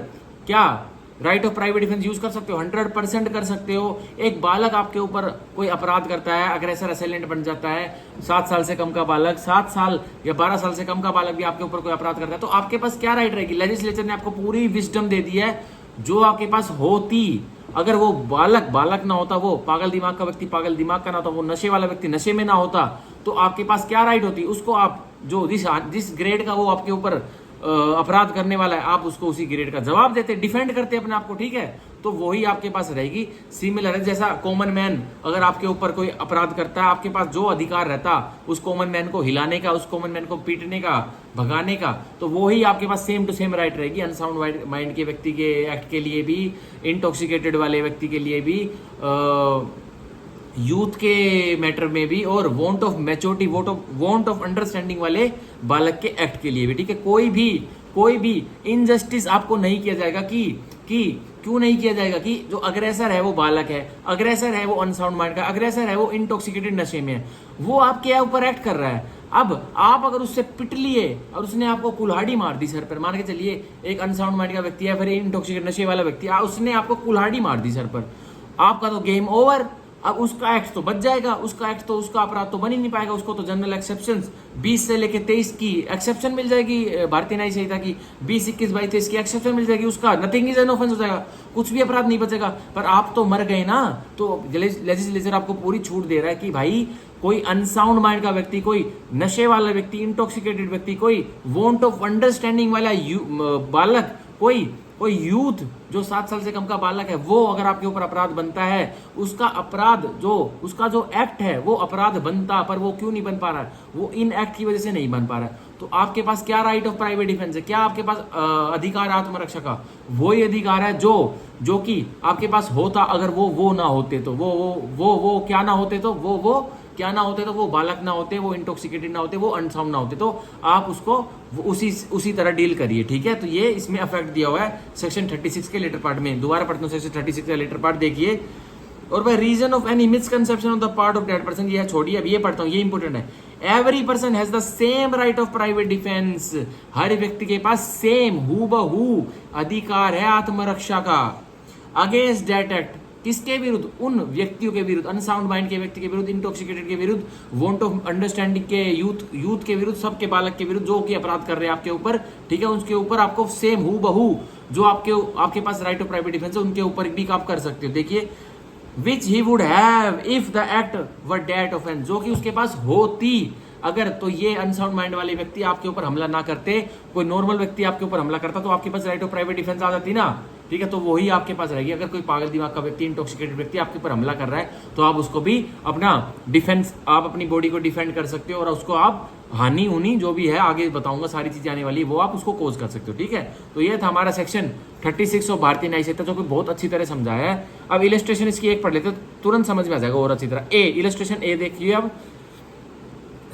क्या right of private defence use कर सकते हो, 100% कर सकते हो। एक बालक आपके ऊपर कोई अपराध करता है, अग्रेसर असेलेंट बन जाता है, 7 साल से कम का बालक, 7 साल या 12 साल से कम का बालक भी आपके ऊपर कोई अपराध करता है, तो आपके पास क्या राइट रहेगी? लेजिस्लेचर ने आपको पूरी विजडम दे दी है, जो आपके पास होती अगर वो बालक ना होता, वो पागल दिमाग का व्यक्ति पागल दिमाग का ना होता, वो नशे वाला व्यक्ति नशे में ना होता, तो आपके पास क्या राइट होती? उसको आप जो जिस ग्रेड का वो आपके ऊपर अपराध करने वाला है, आप उसको उसी ग्रेड का जवाब देते, डिफेंड करते अपने आप को, ठीक है, तो वही आपके पास रहेगी। सिमिलर है, जैसा कॉमन मैन अगर आपके ऊपर कोई अपराध करता है, आपके पास जो अधिकार रहता उस कॉमन मैन को हिलाने का, उस कॉमन मैन को पीटने का, भगाने का, तो वही आपके पास सेम टू सेम राइट रहेगी अनसाउंड माइंड के व्यक्ति के एक्ट के लिए भी, इंटॉक्सिकेटेड वाले व्यक्ति के लिए भी, यूथ के मैटर में भी, और want of maturity, want of understanding वाले बालक के एक्ट के लिए भी, ठीक है। कोई भी इनजस्टिस आपको नहीं किया जाएगा कि क्यों नहीं किया जाएगा कि जो अग्रेसर है वो बालक है, अग्रेसर है वो अनसाउंड माइंड का, अग्रेसर है वो इंटॉक्सिकेटेड नशे में है, वो आपके ऊपर एक्ट कर रहा है। अब आप अगर उससे पिट लिए और उसने आपको कुल्हाड़ी मार दी सर पर, मान के चलिए एक अनसाउंड माइंड का व्यक्ति है, फिर इंटॉक्सिकेटेड नशे वाला व्यक्ति, उसने आपको कुल्हाड़ी मार दी सर पर, आपका तो गेम ओवर। अब उसका एक्ट तो बच जाएगा, उसका एक्ट तो, उसका अपराध तो बन ही नहीं पाएगा, उसको तो जनरल एक्सेप्शन 20 से लेके 23 की एक्सेप्शन मिल जाएगी, भारतीय न्याय संहिता की 20, 21, 22, 23 की एक्सेप्शन मिल जाएगी, उसका नथिंग इज एन ऑफेंस हो जाएगा, कुछ भी अपराध नहीं बचेगा। पर आप तो मर गए ना, तो लेजिस्लेचर आपको पूरी छूट दे रहा है कि भाई कोई अनसाउंड माइंड का व्यक्ति, कोई नशे वाला व्यक्ति, इंटॉक्सिकेटेड व्यक्ति, कोई वॉन्ट ऑफ अंडरस्टैंडिंग वाला बालक, कोई यूथ जो 7 साल से कम का बालक है, वो अगर आपके ऊपर अपराध बनता है, उसका अपराध उसका जो एक्ट है वो अपराध बनता, पर वो क्यों नहीं बन पा रहा है? वो इन एक्ट की वजह से नहीं बन पा रहा है। तो आपके पास क्या राइट ऑफ प्राइवेट डिफेंस है? क्या आपके पास अधिकार आत्मरक्षा का? वही अधिकार है जो कि आपके पास होता अगर वो ना होते, तो वो क्या ना होते, तो वो क्या ना होते, तो वो बालक ना होते, वो इंटॉक्सिकेटेड ना होते, वो अनसाउंड ना होते, तो आप उसको उसी तरह डील करिए, ठीक है। तो ये इसमें अफेक्ट दिया हुआ है सेक्शन 36 के लेटर पार्ट में। दोबारा पढ़ता हूँ, सेक्शन 36 का लेटर पार्ट देखिए, और by reason of any misconception of the part of that person, ये छोड़िए, अब ये पढ़ता हूँ, ये इंपॉर्टेंट है। Every person has the same right of private defence, हर व्यक्ति के पास सेम हूबहू अधिकार है आत्मरक्षा का, अगेंस्ट दैट एक्ट, किसके विरुद्ध? उन व्यक्तियों के विरुद्ध, अनसाउंड माइंड के व्यक्ति के विरुद्ध, इंटॉक्सिकेटेड के विरुद्ध, वॉन्ट ऑफ अंडरस्टैंडिंग के यूथ के विरुद्ध, सबके बालक के विरुद्ध जो कि अपराध कर रहे हैं आपके ऊपर, ठीक है, उसके ऊपर आपको सेम हूबहू जो आपके पास राइट ऑफ प्राइवेट डिफेंस है, उनके ऊपर भी आप कर सकते हो। देखिए, which he would have if the act were that offence, जो कि उसके पास होती अगर, तो ये अनसाउंड माइंड वाले व्यक्ति आपके ऊपर हमला ना करते, कोई नॉर्मल व्यक्ति आपके ऊपर हमला करता, तो आपके पास राइट ऑफ प्राइवेट डिफेंस आ जाती ना, ठीक है, तो वही आपके पास रहेगी। अगर कोई पागल दिमाग का व्यक्ति, इंटॉक्सिकेटेड व्यक्ति आपके ऊपर हमला कर रहा है, तो आप उसको भी अपना डिफेंस, आप अपनी बॉडी को डिफेंड कर सकते हो, और उसको आप हानि जो भी है आगे बताऊंगा, सारी चीजें आने वाली, वो आप उसको कोज कर सकते हो, ठीक है। तो ये था हमारा सेक्शन 36 ऑफ भारतीय न्याय संहिता, जो कि बहुत अच्छी तरह समझाया है। अब इलस्ट्रेशन इसकी एक पढ़ लेते, तुरंत समझ में आ जाएगा और अच्छी तरह। इलस्ट्रेशन ए देखिए, अब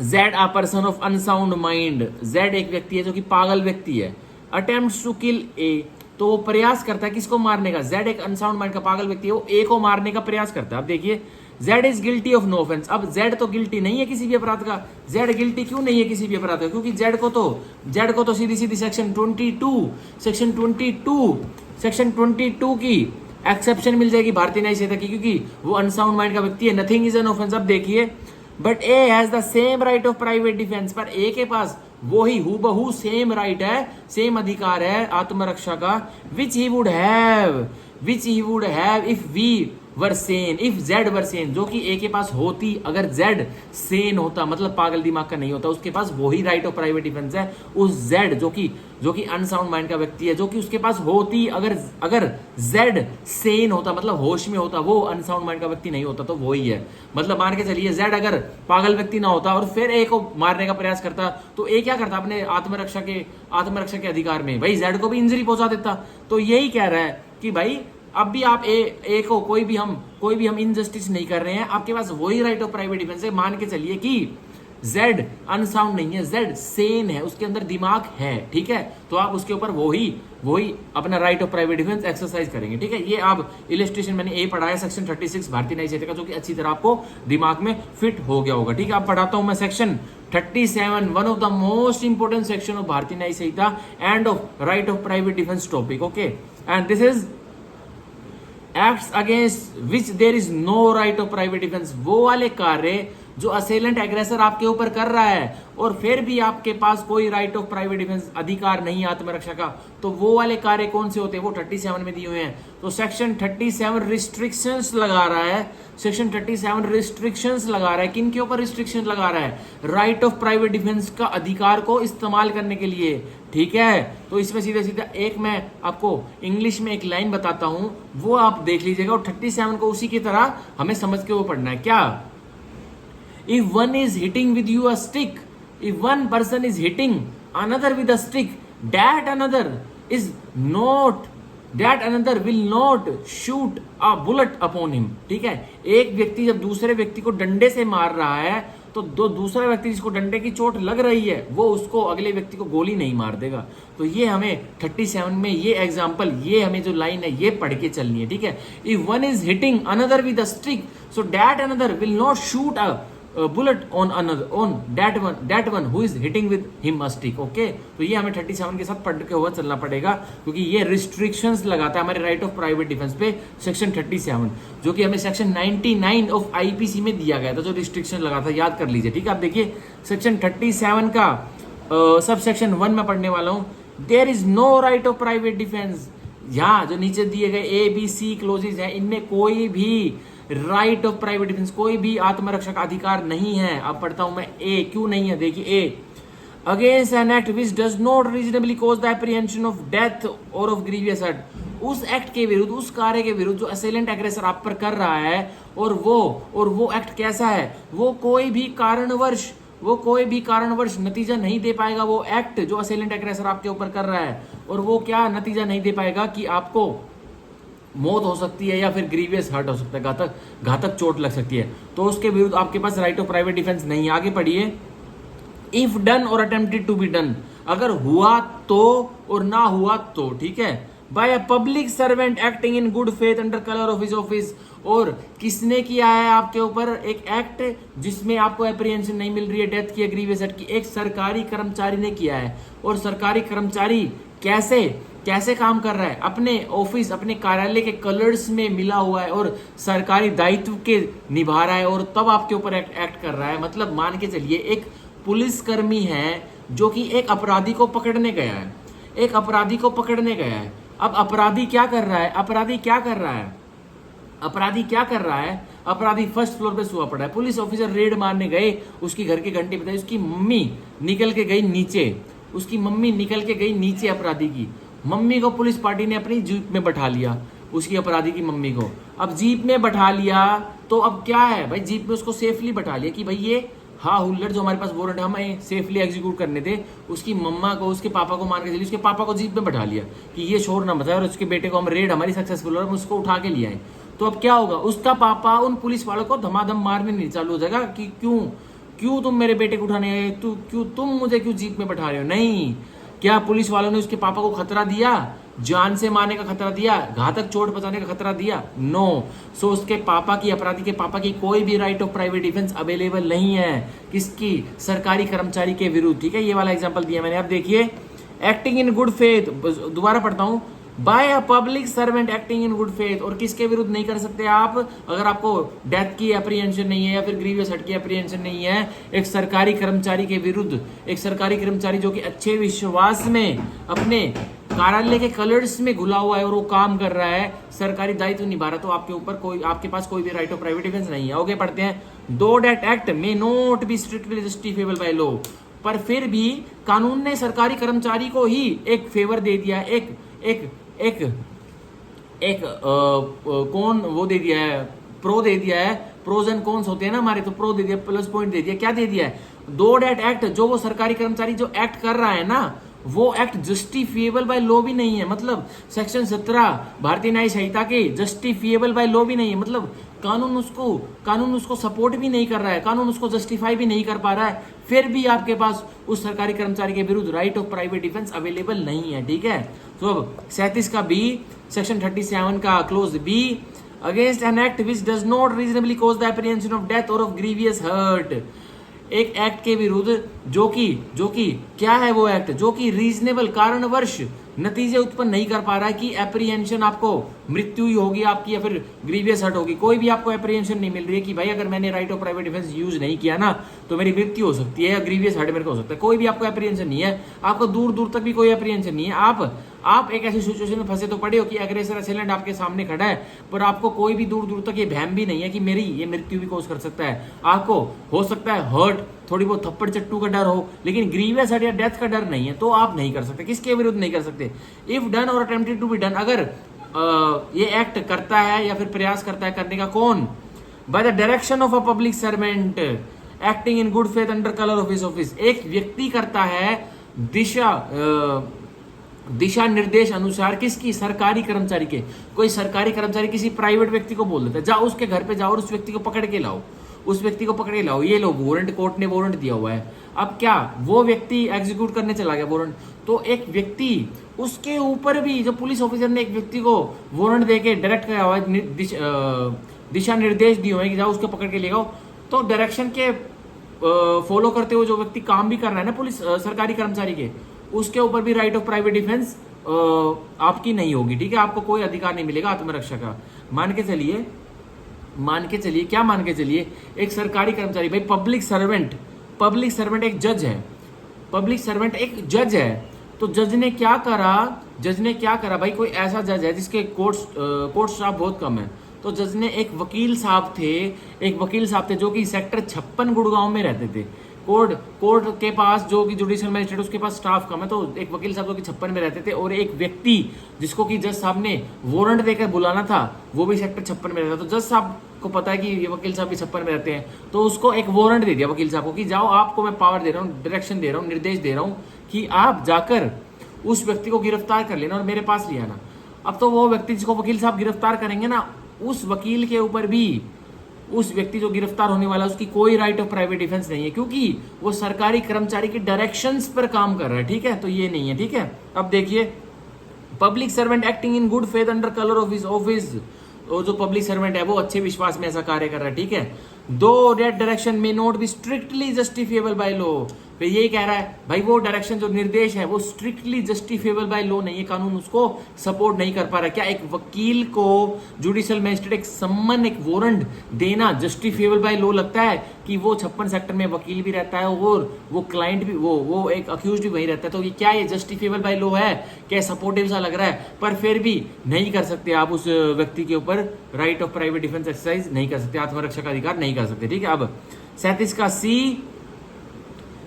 Z a person of unsound mind, Z एक व्यक्ति है जो कि पागल व्यक्ति है, attempts to kill A, तो वो प्रयास करता है किसको मारने का? Z एक अनसाउंड माइंड का पागल व्यक्ति है, वो A को मारने का प्रयास करता है। अब देखिए, Z is guilty of no offence, अब Z तो गिल्टी नहीं है किसी भी अपराध का। Z गिल्टी क्यों नहीं है किसी भी अपराध का? क्योंकि Z को तो सीधी सेक्शन 22 की एक्सेप्शन मिल जाएगी भारतीय न्याय संहिता की, क्योंकि वो अनसाउंड माइंड का व्यक्ति है, नथिंग इज एन ऑफेंस। अब देखिए, but A has the same right of private defence, पर ए के पास वो ही हूबहू सेम राइट है, सेम अधिकार है आत्मरक्षा का, which he would have if we were sane, if Z were sane, जो कि ए के पास होती, अगर जेड सेन होता मतलब पागल दिमाग का नहीं होता, उसके पास वही राइट ऑफ प्राइवेट डिफेंस है। उस जेड जो कि अनसाउंड माइंड का व्यक्ति है, जो कि उसके पास होती, अगर जेड सेन होता मतलब होश में होता, वो अनसाउंड माइंड का व्यक्ति नहीं होता, तो वही है। मतलब मान के चलिए जेड अगर पागल व्यक्ति ना होता और फिर ए को मारने का प्रयास करता, तो ए क्या करता अपने आत्मरक्षा के अधिकार में, भाई जेड को भी इंजरी पहुंचा देता। तो यही कह रहा है कि भाई अब भी आप ए को कोई भी हम इनजस्टिस नहीं कर रहे हैं, आपके पास वही राइट ऑफ प्राइवेट डिफेंस है। मान के चलिए कि जेड अनसाउंड नहीं है, जेड सेन है, उसके अंदर दिमाग है, ठीक है, तो आप उसके ऊपर वही अपना right of private defence exercise करेंगे, ठीक है। ये आप इलस्ट्रेशन मैंने ए पढ़ाया सेक्शन 36 भारतीय न्याय संहिता का, जो कि अच्छी तरह आपको दिमाग में फिट हो गया होगा, ठीक है। अब पढ़ाता हूं मैं section 37, one of the most important section of Bharatiya Nyaya Sanhita and of right of private defence topic, okay. And this is acts against which there is no right of private defence, वो वाले कार्य जो असेलेंट एग्रेसर आपके ऊपर कर रहा है और फिर भी आपके पास कोई राइट ऑफ प्राइवेट डिफेंस अधिकार नहीं आत्मरक्षा का, तो वो वाले कार्य कौन से होते हैं, वो 37 में दिए हुए हैं। तो सेक्शन 37 रिस्ट्रिक्शंस लगा रहा है, सेक्शन 37 रिस्ट्रिक्शंस लगा रहा है, किन के ऊपर रिस्ट्रिक्शन लगा रहा है, राइट ऑफ प्राइवेट डिफेंस का अधिकार को इस्तेमाल करने के लिए, ठीक है। तो इसमें सीधा सीधा एक मैं आपको इंग्लिश में एक लाइन बताता हूं, वो आप देख लीजिएगा, और 37 को उसी की तरह हमें समझ के वो पढ़ना है। क्या, if one is hitting with you a stick, if one person is hitting another with a stick, that another will not shoot a bullet upon him, ठीक है। एक व्यक्ति जब दूसरे व्यक्ति को डंडे से मार रहा है, तो दूसरा व्यक्ति जिसको डंडे की चोट लग रही है, वो उसको अगले व्यक्ति को गोली नहीं मार देगा। तो ये हमें 37 में ये एग्जांपल, ये हमें जो लाइन है ये पढ़ के चलनी है, ठीक है। If one is hitting another with a stick, so that another will not shoot a bullet on that one who is hitting with him a stick, okay. तो ये हमें 37 के साथ पढ़ के हुआ चलना पड़ेगा, क्योंकि ये रिस्ट्रिक्शंस लगाता है हमारे राइट ऑफ प्राइवेट डिफेंस पे सेक्शन 37, जो कि हमें सेक्शन 99 ऑफ आईपीसी में दिया गया था, जो रिस्ट्रिक्शन लगा था, याद कर लीजिए, ठीक है। आप देखिए सेक्शन 37 का सब सेक्शन 1 में पढ़ने वाला हूं, there is no right of private defence. यहाँ जो नीचे दिए गए ABC क्लोजेज हैं, इनमें कोई भी राइट ऑफ प्राइवेट डिफेंस, कोई भी आत्मरक्षा का अधिकार नहीं है। अब पढ़ता हूं मैं ए, क्यों नहीं है, देखिए a, against an act which does not reasonably cause the apprehension of death और ऑफ ग्रीवियस हर्ट, उस एक्ट के विरुद्ध, उस कार्य के विरुद्ध जो असेलेंट एग्रेसर आप पर कर रहा है, और वो एक्ट कैसा है, वो कोई भी कारणवश नतीजा नहीं दे पाएगा, वो एक्ट जो असेलेंट एग्रेसर आपके ऊपर कर रहा है, और वो क्या नतीजा नहीं दे पाएगा कि आपको मौत हो सकती है या फिर ग्रीवियस हर्ट हो सकता है, घातक चोट लग सकती है, तो उसके विरुद्ध आपके पास राइट ऑफ प्राइवेट डिफेंस नहीं है। आगे पढ़िए, if done or attempted to be done, अगर हुआ तो और ना हुआ तो, ठीक है, by a public servant acting in good faith under colour of his office, और किसने किया है आपके ऊपर एक एक्ट जिसमें आपको एप्रीहेंशन नहीं मिल रही है डेथ की, ग्रीवियस हर्ट की, एक सरकारी कर्मचारी ने किया है। और सरकारी कर्मचारी कैसे काम कर रहा है, अपने ऑफिस, अपने कार्यालय के कलर्स में मिला हुआ है और सरकारी दायित्व के निभा रहा है, और तब आपके ऊपर एक्ट कर रहा है। मतलब मान के चलिए एक पुलिसकर्मी है जो कि एक अपराधी को पकड़ने गया है, अब अपराधी क्या कर रहा है, अपराधी फर्स्ट फ्लोर पे सोया पड़ा है, पुलिस ऑफिसर रेड मारने गए, उसकी घर की घंटी बजाई, उसकी मम्मी निकल के गई नीचे, अपराधी की मम्मी को पुलिस पार्टी ने अपनी जीप में बैठा लिया, उसकी अपराधी की मम्मी को। अब जीप में बैठा लिया तो अब क्या है भाई, जीप में उसको सेफली बैठा लिया कि भाई ये हुल्लड़ जो हमारे पास वारंट हमें सेफली एग्जीक्यूट करने थे, उसकी मम्मा को, उसके पापा को मार के चलिए, उसके पापा को जीप में बैठा लिया कि ये शोर ना मचाए, और उसके बेटे को हम रेड हमारी सक्सेसफुल और हम उसको उठा के लिए आए। तो अब क्या होगा, उसका पापा उन पुलिस वालों को धमाधम मारने नहीं चालू हो जाएगा कि क्यों तुम मेरे बेटे को उठाने आए, तुम मुझे क्यों जीप में बैठा रहे हो। नहीं, क्या पुलिस वालों ने उसके पापा को खतरा दिया, जान से मारने का खतरा दिया, घातक चोट पहुंचाने का खतरा दिया? नो। सो उसके पापा की, अपराधी के पापा की कोई भी right of private defence available नहीं है, किसकी, सरकारी कर्मचारी के विरुद्ध, ठीक है। ये वाला एग्जांपल दिया मैंने। अब देखिए, एक्टिंग इन गुड फेथ, दोबारा पढ़ता हूं, by a public servant acting in good faith, और किसके विरुद्ध नहीं कर सकते आप, अगर आपको डेथ की एप्रीहेंशन नहीं है या फिर ग्रीवियस हर्ट की एप्रीहेंशन नहीं है, एक सरकारी कर्मचारी के विरुद्ध, एक सरकारी कर्मचारी जो कि अच्छे विश्वास में अपने कार्यालय के कलर्स में घुला हुआ है और वो काम कर रहा है, सरकारी दायित्व निभा रहा है, तो आपके ऊपर कोई, आपके पास कोई भी राइट ऑफ प्राइवेट डिफेंस नहीं है। ओके, पढ़ते हैं। Though that act may not be strictly justifiable by law, पर फिर भी कानून ने सरकारी कर्मचारी को ही एक फेवर दे दिया, एक कौन वो दे दिया है, प्रो दे दिया है। प्रोज एंड कॉन्स होते हैं ना हमारे, तो प्रो दे दिया, प्लस पॉइंट दे दिया। क्या दे दिया है? दो डेट एक्ट, जो वो सरकारी कर्मचारी जो एक्ट कर रहा है ना, वो एक्ट जस्टिफिएबल बाय लॉ भी नहीं है। मतलब सेक्शन 17 भारतीय न्याय संहिता के जस्टिफिएबल बाय लॉ भी नहीं है। मतलब कानून उसको सपोर्ट भी नहीं कर रहा है, कानून उसको जस्टिफाई भी नहीं कर पा रहा है, फिर भी आपके पास उस सरकारी कर्मचारी के विरुद्ध right of private defence available नहीं है। ठीक है, तो अब 37 का बी, सेक्शन 37 का clause B, against an act which does not reasonably cause the apprehension of death और ऑफ ग्रीवियस हर्ट। एक एक्ट के विरुद्ध जो कि क्या है वो एक्ट, जो कि रीजनेबल कारणवश नतीजे उत्पन्न नहीं कर पा रहा है कि एप्रीहेंशन, आपको मृत्यु ही होगी आपकी या फिर ग्रीवियस हर्ट होगी, कोई भी आपको एप्रीहेंशन नहीं मिल रही है कि भाई अगर मैंने right of private defence use नहीं किया ना तो मेरी मृत्यु हो सकती है या ग्रीवियस हर्ट मेरे को हो सकता है, कोई भी आपको एप्रीहेंशन नहीं है, आपको दूर दूर तक भी कोई एप्रीहेंशन नहीं है। आप एक ऐसी सिचुएशन में फंसे तो पड़े हो कि अग्रेसर असेलेंट आपके सामने खड़ा है, पर आपको कोई भी दूर दूर तक ये भ्रम भी नहीं है कि मेरी ये मृत्यु भी कोस कर सकता है। आपको हो सकता है हर्ट, थोड़ी बहुत थप्पड़ चट्टू का डर हो, लेकिन ग्रीवियस हर्ट या डेथ का डर नहीं है, तो आप नहीं कर सकते। किसके विरुद्ध नहीं कर सकते? If done or attempted to be done, अगर ये एक्ट करता है या फिर प्रयास करता है करने का, कौन? By the direction of a public servant acting in good faith under colour of his office. एक व्यक्ति करता है दिशा निर्देश अनुसार, किसकी? सरकारी कर्मचारी के। कोई सरकारी कर्मचारी किसी प्राइवेट व्यक्ति को बोल देता है, जाओ उसके घर पे जाओ और उस व्यक्ति को पकड़ के लाओ, उस व्यक्ति को पकड़ के लाओ, ये लो वारंट, कोर्ट ने वारंट दिया हुआ है। अब क्या वो व्यक्ति एग्जीक्यूट करने चला गया वारंट, तो एक व्यक्ति उसके ऊपर भी, जो पुलिस ऑफिसर ने एक व्यक्ति को वारंट देके डायरेक्ट किया हुआ है, दिशा निर्देश दिए हुए हैं कि जाओ उसको पकड़ के ले आओ, तो डायरेक्शन के फॉलो करते हुए जो व्यक्ति काम भी कर रहा है ना पुलिस सरकारी कर्मचारी के, उसके ऊपर भी राइट ऑफ प्राइवेट डिफेंस आपकी नहीं होगी। ठीक है, आपको कोई अधिकार नहीं मिलेगा आत्मरक्षा का। मान के चलिए क्या मान के चलिए, एक सरकारी कर्मचारी, भाई पब्लिक सर्वेंट एक जज है, तो जज ने क्या करा भाई, कोई ऐसा जज है जिसके कोर्ट स्टाफ बहुत कम है, तो जज ने एक वकील साहब थे जो कि सेक्टर 56 गुड़गांव में रहते थे। कोर्ट के पास जो कि जुडिशियल मजिस्ट्रेट, उसके पास स्टाफ कम है, तो एक वकील साहब जो कि 56 में रहते थे, और एक व्यक्ति जिसको कि जज साहब ने वारंट देकर बुलाना था वो भी सेक्टर 56 में रहता। तो जज साहब को पता है कि ये वकील साहब भी 56 में रहते हैं, तो उसको एक वारंट दे दिया वकील साहब को कि जाओ, आपको मैं पावर दे रहा हूँ, डायरेक्शन दे रहा हूँ, निर्देश दे रहा हूँ कि आप जाकर उस व्यक्ति को गिरफ्तार कर लेना और मेरे पास ले आना। अब तो वो व्यक्ति जिसको वकील साहब गिरफ्तार करेंगे ना, उस वकील के ऊपर भी, उस व्यक्ति जो गिरफ्तार होने वाला है, उसकी कोई राइट ऑफ प्राइवेट डिफेंस नहीं है, क्योंकि वो सरकारी कर्मचारी के डायरेक्शंस पर काम कर रहा है। ठीक है, तो ये नहीं है। ठीक है, अब देखिए, public servant acting in good faith under colour of his office, वो जो पब्लिक सर्वेंट है वो अच्छे विश्वास में ऐसा कार्य कर रहा है। ठीक है, दो डेट डायरेक्शन में not be strictly justifiable by law, फिर यही कह रहा है भाई वो डायरेक्शन जो निर्देश है वो स्ट्रिक्टली जस्टिफिएबल बाय लॉ नहीं है, कानून उसको सपोर्ट नहीं कर पा रहा। क्या एक वकील को जुडिशियल मजिस्ट्रेट एक सम्मन, एक वारंट देना जस्टिफिएबल बाय लॉ लगता है कि वो 56 सेक्टर में वकील भी रहता है और वो क्लाइंट भी, वो एक अक्यूज भी वही रहता है, तो ये क्या ये जस्टिफिएबल बाय लॉ है? क्या सपोर्टिव सा लग रहा है? पर फिर भी नहीं कर सकते आप उस व्यक्ति के ऊपर right of private defence exercise नहीं कर सकते, आत्मरक्षा का अधिकार नहीं कर सकते। ठीक है, अब 37 का C,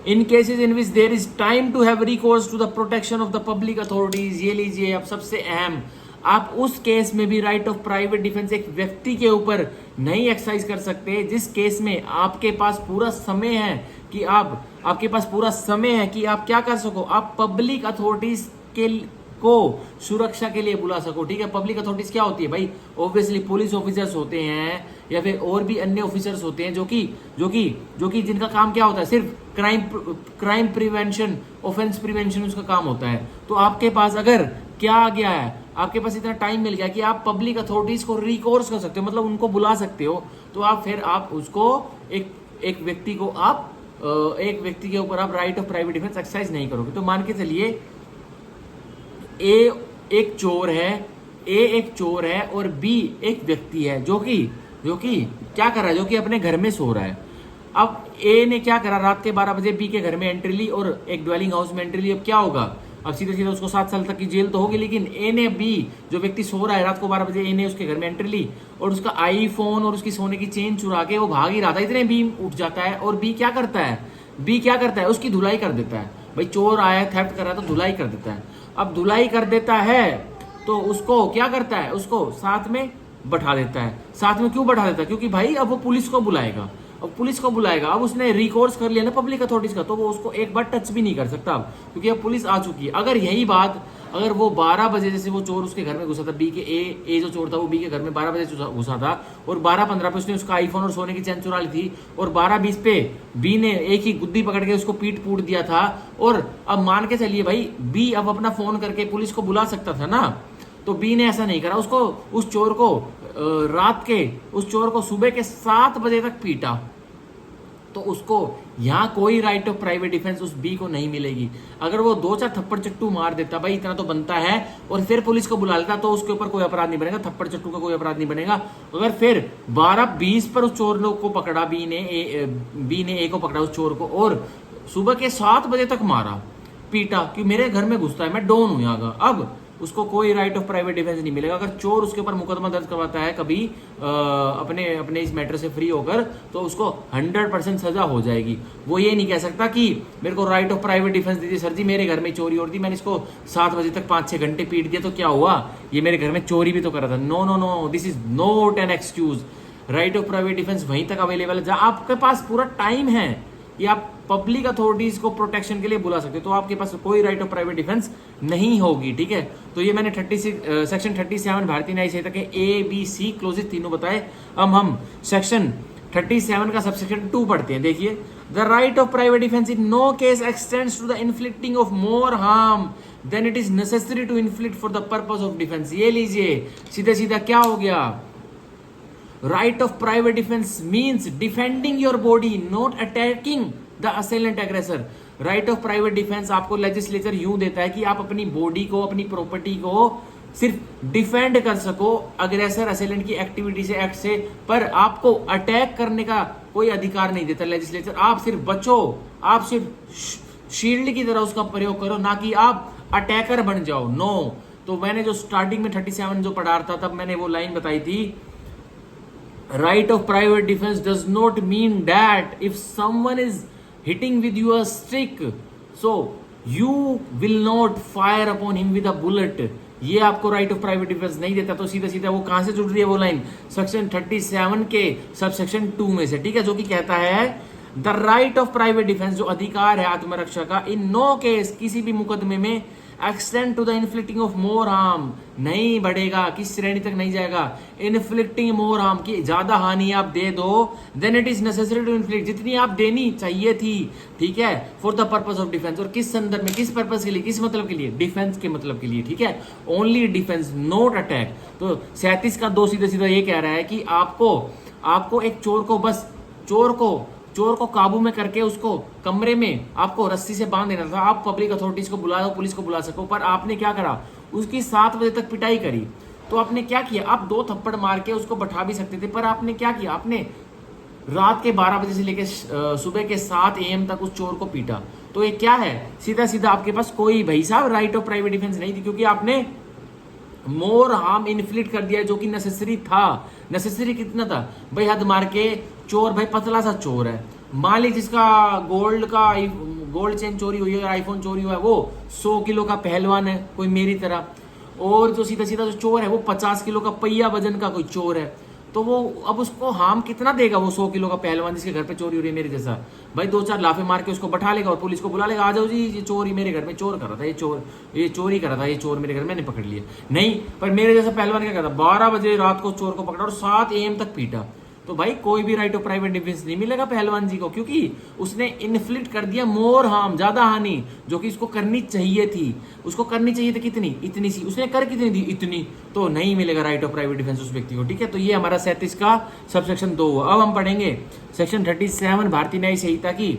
in cases in which there is time to have recourse to the protection of the public authorities, ये लीजिए अब सबसे अहम, आप उस केस में भी राइट ऑफ प्राइवेट डिफेंस एक व्यक्ति के ऊपर नहीं एक्सरसाइज कर सकते जिस केस में आपके पास पूरा समय है कि आपके पास पूरा समय है कि आप क्या कर सको, आप पब्लिक अथॉरिटीज को सुरक्षा के लिए बुला सको। ठीक है, पब्लिक अथॉरिटीज क्या होती है भाई? ऑब्वियसली पुलिस ऑफिसर्स होते हैं या फिर और भी अन्य ऑफिसर्स होते हैं जो कि जिनका काम क्या होता है, सिर्फ क्राइम प्रिवेंशन, ऑफेंस प्रिवेंशन उसका काम होता है। तो आपके पास अगर क्या आ गया है, आपके पास इतना टाइम मिल गया कि आप पब्लिक अथॉरिटीज को रिकोर्स कर सकते हो, मतलब उनको बुला सकते हो, तो आप उसको एक व्यक्ति को एक व्यक्ति के ऊपर आप right of private defence exercise नहीं करोगे। तो मान के चलिए ए एक चोर है और बी एक व्यक्ति है जो कि क्या कर रहा है, जो कि अपने घर में सो रहा है। अब ए ने क्या करा, रात के 12 बजे बी के घर में एंट्री ली और एक ड्वेलिंग हाउस में एंट्री ली। अब क्या होगा, अब सीधे सीधे उसको 7 साल तक की जेल तो होगी, लेकिन ए ने बी, जो व्यक्ति सो रहा है रात को 12 बजे, ए ने उसके घर में एंट्री ली और उसका आईफोन और उसकी सोने की चेन चुरा के वो भाग ही रहा था, इतने बी उठ जाता है और बी क्या करता है, उसकी धुलाई कर देता है। भाई चोर आया, थेफ्ट कर रहा है तो धुलाई कर देता है। अब धुलाई कर देता है तो उसको क्या करता है, उसको साथ में बैठा देता है। साथ में क्यों बैठा देता है? क्योंकि भाई अब वो पुलिस को बुलाएगा, अब उसने रिकोर्स कर लिया ना पब्लिक अथॉरिटीज का, तो वो उसको एक बार टच भी नहीं कर सकता अब, क्योंकि अब पुलिस आ चुकी है। अगर यही बात अगर वो 12 बजे, जैसे वो चोर उसके घर में घुसा था, बी के ए जो चोर था वो बी के घर में 12 बजे घुसा था और 12:15 पे उसने उसका आईफोन और सोने की चैन चुरा ली थी और 12:20 पे बी ने एक ही गुद्दी पकड़ के उसको पीट पूट दिया था। और अब मान के चलिए भाई बी अब अपना फोन करके पुलिस को बुला सकता था ना, तो बी ने ऐसा नहीं करा, उसको उस चोर को सुबह के 7 बजे तक पीटा। तो उसको यहां कोई राइट ऑफ प्राइवेट डिफेंस उस बी को नहीं मिलेगी। अगर वो 2-4 थप्पड़ चट्टू मार देता, भाई इतना तो बनता है, और फिर पुलिस को बुला लेता, तो उसके ऊपर कोई अपराध नहीं बनेगा, थप्पड़ चट्टू का कोई अपराध नहीं बनेगा। अगर फिर 12:20 पर उस चोर को पकड़ा, बी ने ए को पकड़ा उस चोर को, और सुबह के 7 बजे तक मारा पीटा कि मेरे घर में घुसता है, मैं डॉन हूं यहाँ का, अब उसको कोई राइट ऑफ प्राइवेट डिफेंस नहीं मिलेगा। अगर चोर उसके ऊपर मुकदमा दर्ज करवाता है कभी अपने इस मैटर से फ्री होकर, तो उसको 100% सजा हो जाएगी। वो ये नहीं कह सकता कि मेरे को राइट ऑफ प्राइवेट डिफेंस दीजिए सर जी, मेरे घर में चोरी हो रही थी, मैंने इसको 7 बजे तक 5-6 घंटे पीट दिया तो क्या हुआ, ये मेरे घर में चोरी भी तो कर रहा था। No no no, this is not an excuse. Right of private defence वहीं तक अवेलेबल है जहां आपके पास पूरा टाइम है कि आप पब्लिक अथॉरिटीज को प्रोटेक्शन के लिए बुला सकते हो, तो आपके पास कोई राइट ऑफ प्राइवेट डिफेंस नहीं होगी। ठीक है, तो ये मैंने सेक्शन 37 भारतीय न्याय संहिता के ए बी सी क्लोजेस तीनों बताए। अब हम सेक्शन 37 का सबसेक्शन 2 पढ़ते हैं। देखिए, the right of private defence in no case extends to the inflicting of more harm than it is necessary to inflict for the purpose of defence. ये लीजिए, सीधा सीधा क्या हो गया, right of private defence means defending your body, not attacking the assailant aggressor. Right of private defence आपको legislature यूं देता है कि आप अपनी बॉडी को, अपनी प्रॉपर्टी को सिर्फ डिफेंड कर सको अग्रेसर असेलेंट की एक्टिविटी से, एक्ट से, पर आपको अटैक करने का कोई अधिकार नहीं देता लेजिस्लेचर। आप सिर्फ बचो, आप सिर्फ शील्ड की तरह उसका प्रयोग करो, ना कि आप अटैकर बन जाओ। नो, तो मैंने जो स्टार्टिंग में 37 जो पढ़ा था तब मैंने वो लाइन बताई थी, right of private defense does not mean that if someone is hitting with your stick, so you will not fire upon him with a bullet। ये आपको राइट ऑफ प्राइवेट डिफेंस नहीं देता। तो सीधा सीधा वो कहां से जुड़ रही है वो लाइन, सेक्शन 37 के सब सेक्शन 2 में से। ठीक है, जो कि कहता है the right of private defence, जो अधिकार है आत्मरक्षा का, इन नो केस, किसी भी मुकदमे में, extend to the inflicting of more harm, नहीं बढ़ेगा, किस श्रेणी तक नहीं जाएगा, इन्फ्लिक्टिंग मोर हार्म, की ज्यादा हानि आप दे दो, than it is necessary to inflict, जितनी आप देनी चाहिए थी, ठीक है, for the purpose of defence. और किस संदर्भ में, किस पर्पस के लिए, किस मतलब के लिए, डिफेंस के मतलब के लिए। ठीक है, ओनली डिफेंस, नॉट अटैक। तो 37 का 2 सीधा सीधा ये कह रहा है कि आपको एक चोर को काबू में करके उसको कमरे में आपको रस्सी से बांध देना था। आप पब्लिक अथॉरिटीज को बुलाओ, पुलिस को बुला सको, पर आपने क्या करा, उसकी 7 बजे तक पिटाई करी। तो आपने क्या किया, आप 2 थप्पड़ मार के उसको बैठा भी सकते थे, पर आपने क्या किया, आपने रात के 12 बजे से लेकर सुबह के 7 AM तक उस चोर को पीटा। तो ये क्या है, सीधा सीधा आपके पास कोई भाई साहब राइट ऑफ प्राइवेट डिफेंस नहीं थी, क्योंकि आपने मोर हार्म इन्फ्लिक्ट कर दिया, जो कि नेसेसरी था। नेसेसरी कितना था भाई, हद मार के चोर भाई पतला सा चोर है, मालिक जिसका गोल्ड चेन चोरी हुई है, आईफोन चोरी हुआ है, वो 100 किलो का पहलवान है, कोई मेरी तरह। और जो सीधा सीधा जो चोर है वो 50 किलो का पहिया वजन का कोई चोर है। तो वो अब उसको हार्म कितना देगा, वो 100 किलो का पहलवान जिसके घर पे चोरी हो रही है मेरे जैसा, भाई 2-4 लाफे मार के उसको बैठा लेगा और पुलिस को बुला लेगा, आ जाओ जी, ये चोरी मेरे घर में चोर कर रहा था, ये चोरी कर रहा था, ये चोर मेरे घर में, मैंने पकड़ लिया। नहीं, पर मेरे जैसा पहलवान क्या करता, 12 बजे रात को चोर को पकड़ा और 7 AM तक पीटा। तो भाई कोई भी राइट ऑफ प्राइवेट डिफेंस नहीं मिलेगा पहलवान जी को, क्योंकि उसने इन्फ्लिक्ट कर दिया मोर हार्म, ज्यादा हानि, जो कि इसको करनी चाहिए थी। उसको करनी चाहिए थी कितनी, इतनी सी, उसने कर कितनी दी, इतनी। तो नहीं मिलेगा राइट ऑफ प्राइवेट डिफेंस उस व्यक्ति को। ठीक है, तो ये हमारा 37 का सबसेक्शन 2 हुआ। अब हम पढ़ेंगे सेक्शन 37 भारतीय न्याय संहिता की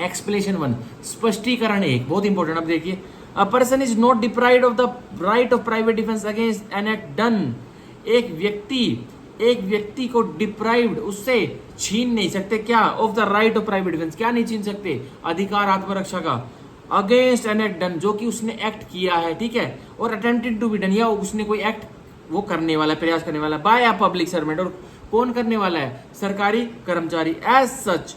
एक्सप्लेनेशन 1, स्पष्टीकरण 1, बहुत इंपॉर्टेंट। अब देखिए, a person is not deprived of the right of private defence against an act done. एक व्यक्ति को डिप्राइव्ड, उससे छीन नहीं सकते क्या, of the right of private defence, क्या नहीं छीन सकते, अधिकार आत्मरक्षा का, अगेंस्ट एन एक्ट डन, जो कि उसने एक्ट किया है, ठीक है, और अटेम्प्टेड टू बी डन, या उसने कोई एक्ट वो करने वाला, प्रयास करने वाला, बाय अ पब्लिक सर्वेंट, और कौन करने वाला है, सरकारी कर्मचारी, एज सच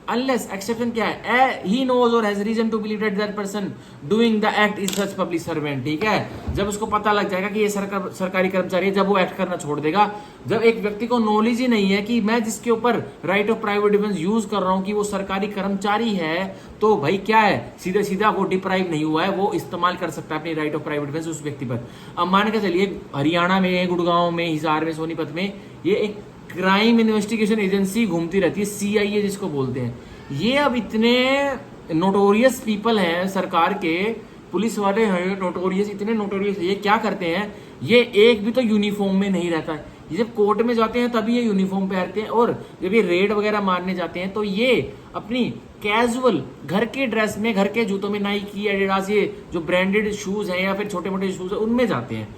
अनलेस एक्सेप्शन क्या है, he knows or has reason to believe that person doing the act is such public servant, ठीक है। जब उसको पता लग जाएगा कि ये सरकारी कर्मचारी है, जब वो एक्ट करना छोड़ देगा, जब एक व्यक्ति को नॉलेज ही नहीं है कि मैं जिसके ऊपर right of private defence use कर रहा हूं कि वो सरकारी कर्मचारी है, तो भाई क्या है, सीधा सीधा वो डिप्राइव नहीं हुआ है, वो इस्तेमाल कर सकता है अपनी राइट ऑफ प्राइवेट डिफेंस उस व्यक्ति पर। अब मान के चलिए हरियाणा में, गुड़गांव में, हिसार में, सोनीपत में ये एक क्राइम इन्वेस्टिगेशन एजेंसी घूमती रहती है, सीआईए जिसको बोलते हैं। ये अब इतने नोटोरियस पीपल हैं सरकार के, पुलिस वाले हैं नोटोरियस, इतने नोटोरियस, ये क्या करते हैं, ये एक भी तो यूनिफॉर्म में नहीं रहता है। ये जब कोर्ट में जाते हैं तभी ये यूनिफॉर्म पहनते हैं, और जब ये रेड वगैरह मारने जाते हैं तो ये अपनी कैजुअल घर के ड्रेस में, घर के जूतों में, नाइकी, एडिडास, ये जो ब्रांडेड शूज हैं या फिर छोटे मोटे शूज हैं उनमें जाते हैं,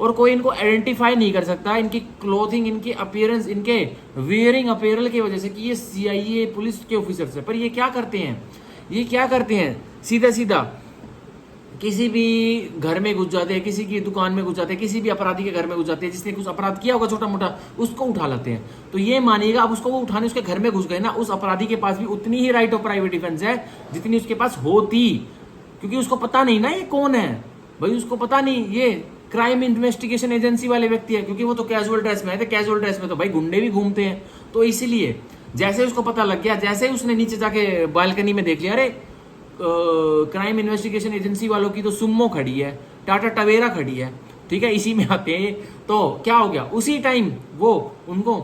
और कोई इनको आइडेंटिफाई नहीं कर सकता इनकी क्लोथिंग, इनकी अपीयरेंस, इनके वियरिंग अपीयरल की वजह से कि ये सीआईए पुलिस के ऑफिसर्स है। पर ये क्या करते हैं, ये क्या करते हैं, सीधा सीधा किसी भी घर में घुस जाते हैं, किसी की दुकान में घुस जाते हैं, किसी भी अपराधी के घर में घुस जाते हैं, जिसने कुछ अपराध किया होगा छोटा मोटा, उसको उठा लाते हैं। तो ये मानिएगा, अब उसको वो उठाने उसके घर में घुस गए ना, उस अपराधी के पास भी उतनी ही राइट ऑफ प्राइवेट डिफेंस है जितनी उसके पास होती, क्योंकि उसको पता नहीं ना ये कौन है, भाई उसको पता नहीं ये क्राइम इन्वेस्टिगेशन एजेंसी वाले व्यक्ति है, क्योंकि वो तो कैजुअल ड्रेस में है, तो कैजुअल ड्रेस में तो भाई गुंडे भी घूमते हैं। तो इसलिए जैसे उसको पता लग गया, जैसे ही उसने नीचे जाके बालकनी में देख लिया, अरे क्राइम इन्वेस्टिगेशन एजेंसी वालों की तो सुमो खड़ी है, टाटा टवेरा खड़ी है, ठीक है, इसी में आते हैं, तो क्या हो गया, उसी टाइम वो उनको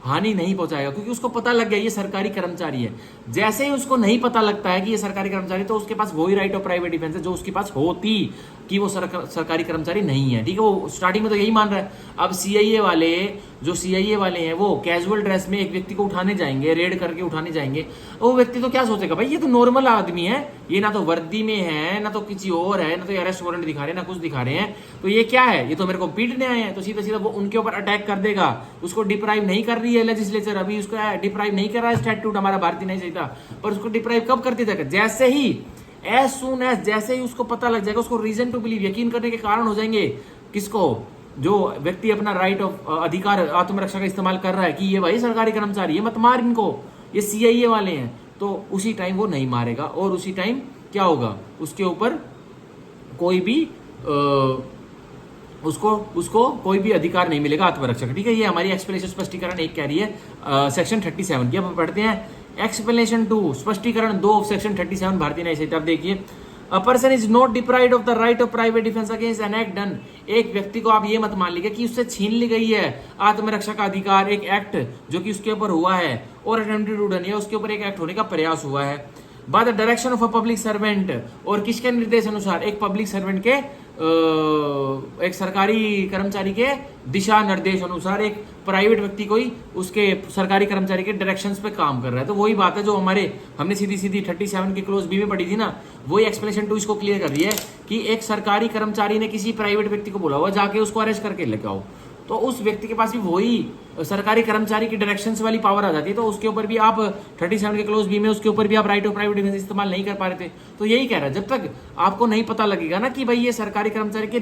हानि नहीं पहुंचाएगा, क्योंकि उसको पता लग गया ये सरकारी कर्मचारी है। जैसे ही उसको नहीं पता लगता है कि ये सरकारी कर्मचारी, तो उसके पास वही राइट ऑफ प्राइवेट डिफेंस है जो उसके पास होती कि वो सरकारी कर्मचारी नहीं है, ठीक है। वो स्टार्टिंग में तो यही मान रहा है। अब सीआईए वाले, जो सीआईए वाले हैं, वो कैजुअल ड्रेस में एक व्यक्ति को उठाने जाएंगे, रेड करके उठाने जाएंगे, वो व्यक्ति तो क्या सोचेगा, भाई ये तो नॉर्मल आदमी है, ये ना तो वर्दी में है, ना तो किसी और है, ना तो अरेस्ट वारंट दिखा रहे हैं, ना कुछ दिखा रहे हैं, तो ये क्या है, ये तो मेरे को पीटने आए हैं। तो सीधा सीधा वो उनके ऊपर अटैक कर देगा। उसको डिप्राइव नहीं कर रही है लेजिस्लेचर, अभी उसको डिप्राइव नहीं कर रहा है स्टैट्यूट, हमारा भारतीय नहीं चाहिए, पर उसको डिप्राइव कब करती जाएगा, जैसे ही एज सून एज, जैसे ही उसको पता लग जाएगा, उसको रीजन टू बिलीव, यकीन करने के कारण हो जाएंगे, किसको, जो व्यक्ति अपना राइट ऑफ अधिकार आत्मरक्षा का इस्तेमाल कर रहा है कि ये भाई सरकारी कर्मचारी है, मत मार इनको, ये सीआईए वाले हैं, तो उसी टाइम वो नहीं मारेगा, और उसी टाइम क्या होगा, उसके ऊपर कोई भी उसको कोई भी अधिकार नहीं मिलेगा आत्मरक्षा का, ठीक है। ये हमारी एक्सप्लेनेशन स्पष्टीकरण एक कह रही है सेक्शन 37 की। अब पढ़ते हैं एक्सप्लेनेशन 2, स्पष्टीकरण 2 सेक्शन 37 भारतीय न्याय संहिता। अब देखिए, a person is not deprived of the right of private defence against an act done, एक व्यक्ति को आप ये मत मान लीजिए कि उससे छीन ली गई है आत्मरक्षा का अधिकार, एक एक्ट जो कि उसके ऊपर हुआ है, और अटेम्प्टेड टू डन, या उसके ऊपर एक एक्ट होने का प्रयास हुआ है, by the direction of a public servant, और किसके निर्देश अनुसार, एक पब्लिक सर्वेंट के, एक सरकारी कर्मचारी के दिशा निर्देश अनुसार एक प्राइवेट व्यक्ति कोई उसके सरकारी कर्मचारी के डायरेक्शंस पे काम कर रहा है। तो वही बात है जो हमने सीधी सीधी 37 की क्लोज बी में पढ़ी थी ना, वही एक्सप्लेनेशन 2 इसको क्लियर कर रही है कि एक सरकारी कर्मचारी ने किसी प्राइवेट व्यक्ति को बोला हुआ जाके उसको अरेस्ट करके लेके आओ, तो उस व्यक्ति के पास भी वही सरकारी कर्मचारी की डायरेक्शंस वाली पावर आ जाती है, तो उसके ऊपर भी आप 37 के क्लोज बी में उसके ऊपर भी आप राइट ऑफ प्राइवेट डिफेंस इस्तेमाल नहीं कर पा रहे थे। तो यही कह रहा है, जब तक आपको नहीं पता लगेगा ना कि भाई ये सरकारी कर्मचारी के